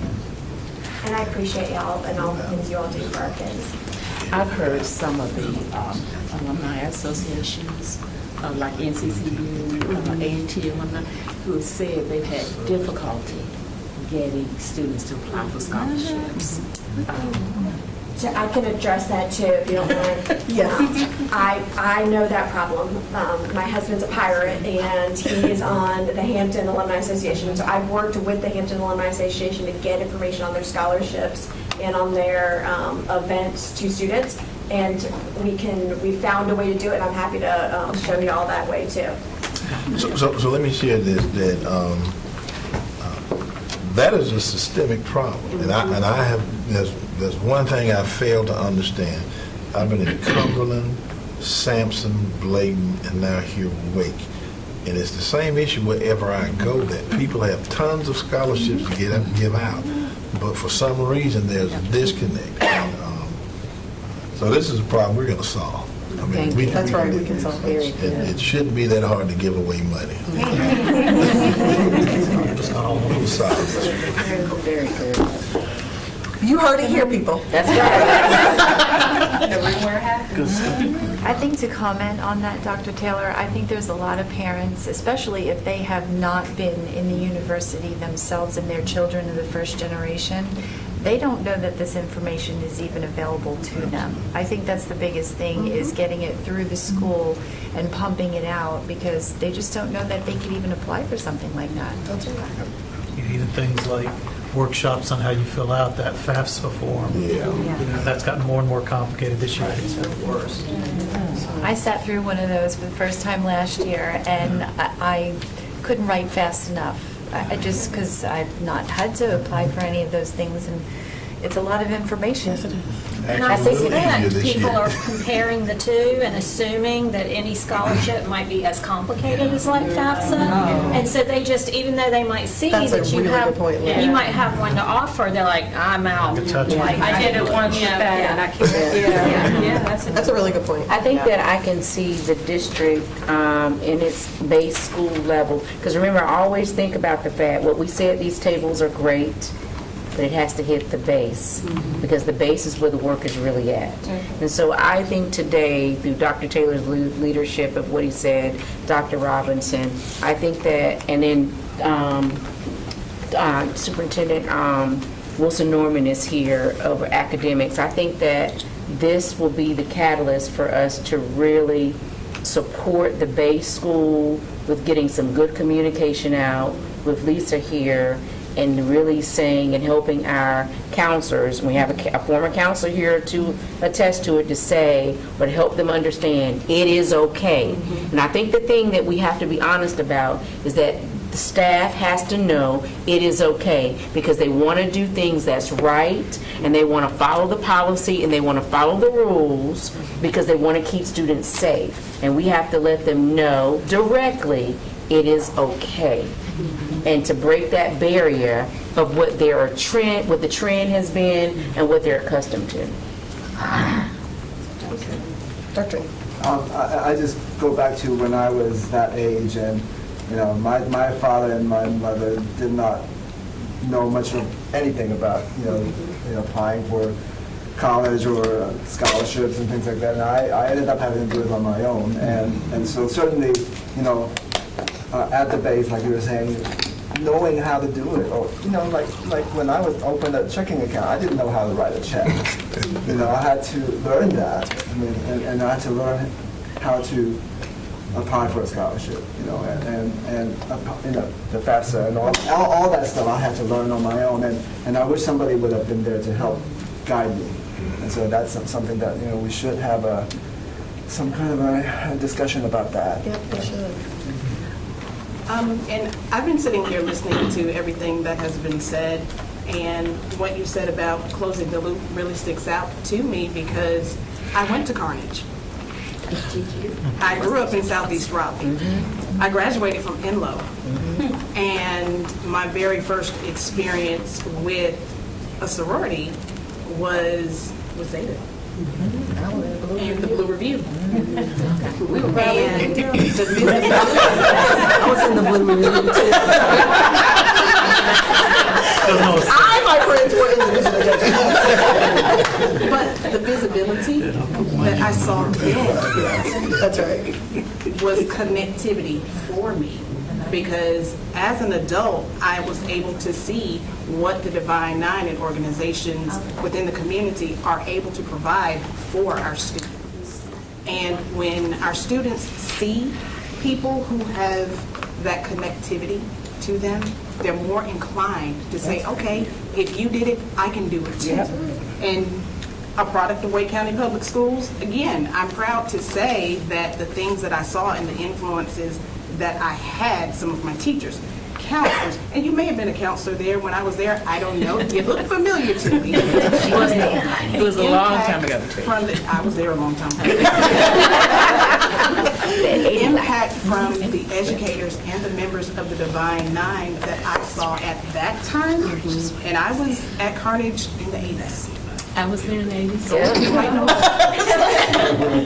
And I appreciate y'all and all the things you all do for our kids. I've heard some of the alumni associations, like NCCU, A&T alumni, who have said they've had difficulty getting students to apply for scholarships. So I can address that too, if you don't mind. Yes. I know that problem. My husband's a pirate, and he is on the Hampton Alumni Association. So I've worked with the Hampton Alumni Association to get information on their scholarships and on their events to students. And we found a way to do it, and I'm happy to show you all that way too. So let me share this, that that is a systemic problem. And I have, there's one thing I failed to understand. I've been in Cumberland, Sampson, Bladen, and now here Wake. And it's the same issue wherever I go, that people have tons of scholarships to give out. But for some reason, there's a disconnect. And, so this is a problem we're going to solve. I mean, That's right, we can solve it. It shouldn't be that hard to give away money. We'll solve it. Very good. You heard it here, people. That's right. Everywhere happens. I think to comment on that, Dr. Taylor, I think there's a lot of parents, especially if they have not been in the university themselves and their children are the first generation, they don't know that this information is even available to them. I think that's the biggest thing, is getting it through the school and pumping it out, because they just don't know that they could even apply for something like that. Even things like workshops on how you fill out that FAFSA form. Yeah. That's gotten more and more complicated this year. It's been worse. I sat through one of those for the first time last year, and I couldn't write fast enough. I just, because I've not had to apply for any of those things, and it's a lot of information. Yes, it is. And I think that people are comparing the two and assuming that any scholarship might be as complicated as like FAFSA. And so they just, even though they might see That's a that you really have, good point, Lynn. you might have one to offer, they're like, I'm out. Like, I did it once with that, and I can't. That's a really good point. I think that I can see the district in its base school level, because remember, I always think about the fact, what we say at these tables are great, but it has to hit the base, because the base is where the work is really at. And so I think today, through Dr. Taylor's leadership of what he said, Dr. Robinson, I think that, and then Superintendent Wilson Norman is here over academics, I think that this will be the catalyst for us to really support the base school with getting some good communication out, with Lisa here, and really saying and helping our counselors. We have a former counselor here to attest to it, to say, but help them understand it is okay. And I think the thing that we have to be honest about is that the staff has to know it is okay, because they want to do things that's right, and they want to follow the policy, and they want to follow the rules, because they want to keep students safe. And we have to let them know directly it is okay. And to break that barrier of what their trend, what the trend has been, and what they're accustomed to. Dr. I just go back to when I was that age, and my father and my mother did not know much of anything about applying for college or scholarships and things like that. And I ended up having to do it on my own, and so certainly at the base, like you were saying, knowing how to do it, or like when I was opened a checking account, I didn't know how to write a check. I had to learn that, and I had to learn how to apply for a scholarship, and the FAFSA and all that stuff I had to learn on my own, and I wish somebody would have been there to help guide me. And so that's something that we should have some kind of a discussion about that. Yep, we should. And I've been sitting here listening to everything that has been said, and what you said about closing the loop really sticks out to me, because I went to Carnegie. I grew up in Southeast Raleigh. I graduated from Enloe, and my very first experience with a sorority was Zeta. And the Blue Review. We were and the I was in the Blue Review too. My friends were in the But the visibility that I saw then, that's right, was connectivity for me. Because as an adult, I was able to see what the Divine Nine and organizations within the community are able to provide for our students. And when our students see people who have that connectivity to them, they're more inclined to say, okay, if you did it, I can do it too. Yep. And a product of Wake County Public Schools, again, I'm proud to say that the things that I saw and the influences that I had, some of my teachers, counselors, and you may have been a counselor there when I was there, I don't know, you look familiar to me. It was a long time ago. I was there a long time ago. The impact from the educators and the members of the Divine Nine that I saw at that time, and I was at Carnegie in the 80s. I was there in the 80s.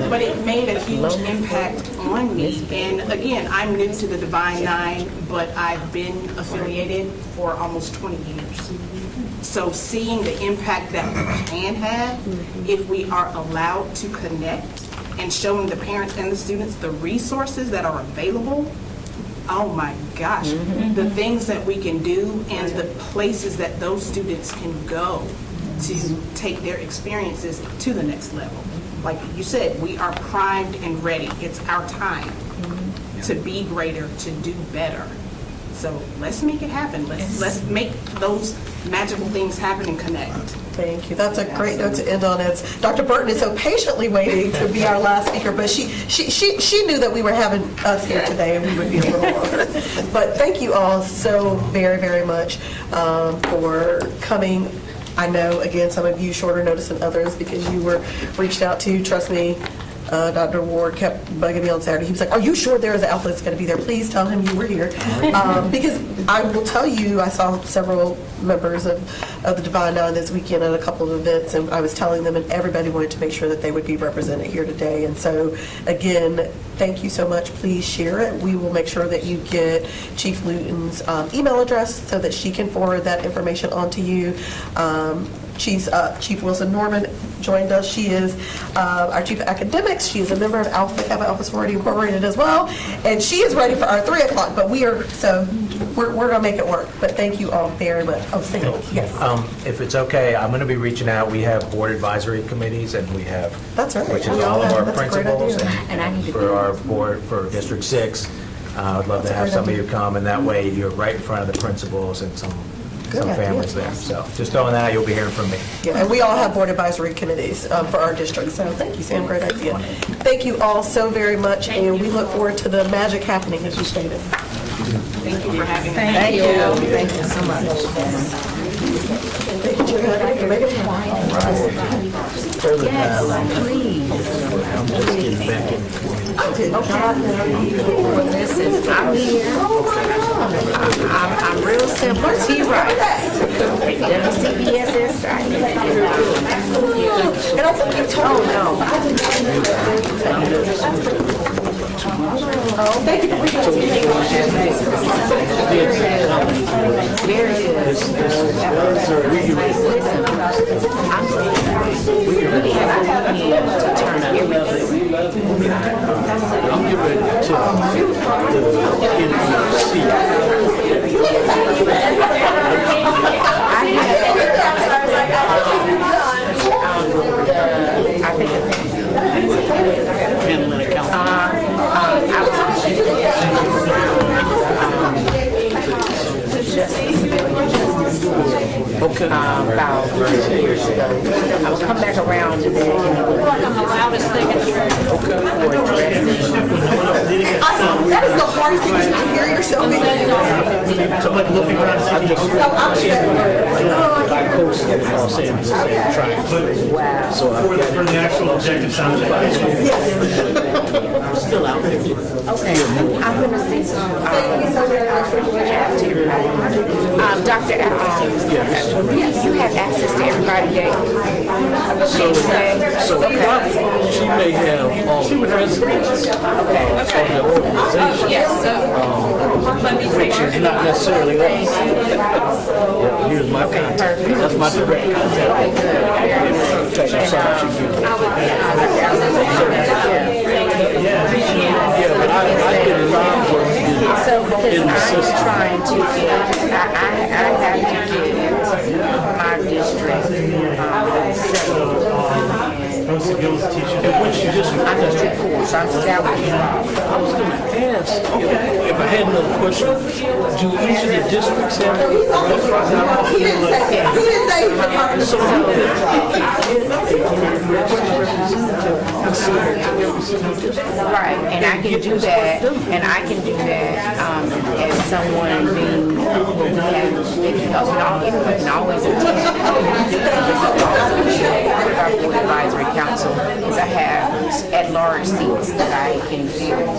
But it made a huge impact on me. And again, I'm new to the Divine Nine, but I've been affiliated for almost 20 years. So seeing the impact that we can have if we are allowed to connect and showing the parents and the students the resources that are available, oh my gosh, the things that we can do and the places that those students can go to take their experiences to the next level. Like you said, we are primed and ready. It's our time to be greater, to do better. So let's make it happen. Let's make those magical things happen and connect. Thank you. That's a great note to end on. As Dr. Burton is so patiently waiting to be our last speaker, but she knew that we were having us here today and we would be a little longer. But thank you all so very, very much for coming. I know, again, some of you shorter notice than others because you were reached out to. Trust me, Dr. Ward kept bugging me on Saturday. He was like, are you sure there is an Alpha that's going to be there? Please tell him you were here. Because I will tell you, I saw several members of the Divine Nine this weekend at a couple of events, and I was telling them, and everybody wanted to make sure that they would be represented here today. And so, again, thank you so much. Please share it. We will make sure that you get Chief Luton's email address so that she can forward that information on to you. Chief Wilson Norman joined us. She is our Chief of Academics. She is a member of Alpha Kappa Alpha Sorority Incorporated as well. And she is ready for our 3 o'clock, but we're going to make it work. But thank you all very much. Oh, Sam, yes. If it's okay, I'm going to be reaching out. We have board advisory committees, and we have, that's right, which is all of our principals, And I need to for our board for District 6. I'd love to have some of you come, and that way you're right in front of the principals and some families there. So just throwing that out, you'll be hearing from me. Yeah, and we all have board advisory committees for our district. So thank you, Sam. Great idea. Thank you all so very much, and we look forward to the magic happening, as you stated. Thank you for having me. Thank you. Thank you so much. Yes, please. I'm just getting back in. Listen, I'm here. I'm real simple. T-Rice. WCBSS right. And I think you told me. Oh, thank you for bringing Very good. Listen, we really have a weekend to turn up everything. I'm getting ready to tell Okay. About 2 years ago. I will come back around today. I'm the loudest thing in here. That is the hardest thing to hear yourself in. Somebody looking around. I coached in Los Angeles and trying. Wow. So for the actual objective sound I'm still out there. Okay. I'm going to say some. Dr. You have access to everybody today. So she may have all the presidents of the organization. Yes. Which is not necessarily us. Here's my contact. That's my direct contact. In fact, I'm sorry she gives me. Yeah, but I did a lot of work in the system. Trying to get, I have to get my district Which district? I'm District 4, so I'm Southeast Raleigh. I was going to ask if I had another question. Do each of the districts have? He didn't say he was So right, and I can do that, as someone being Anyone can always attend. With our board advisory council, is I have at-large seats that I can fill.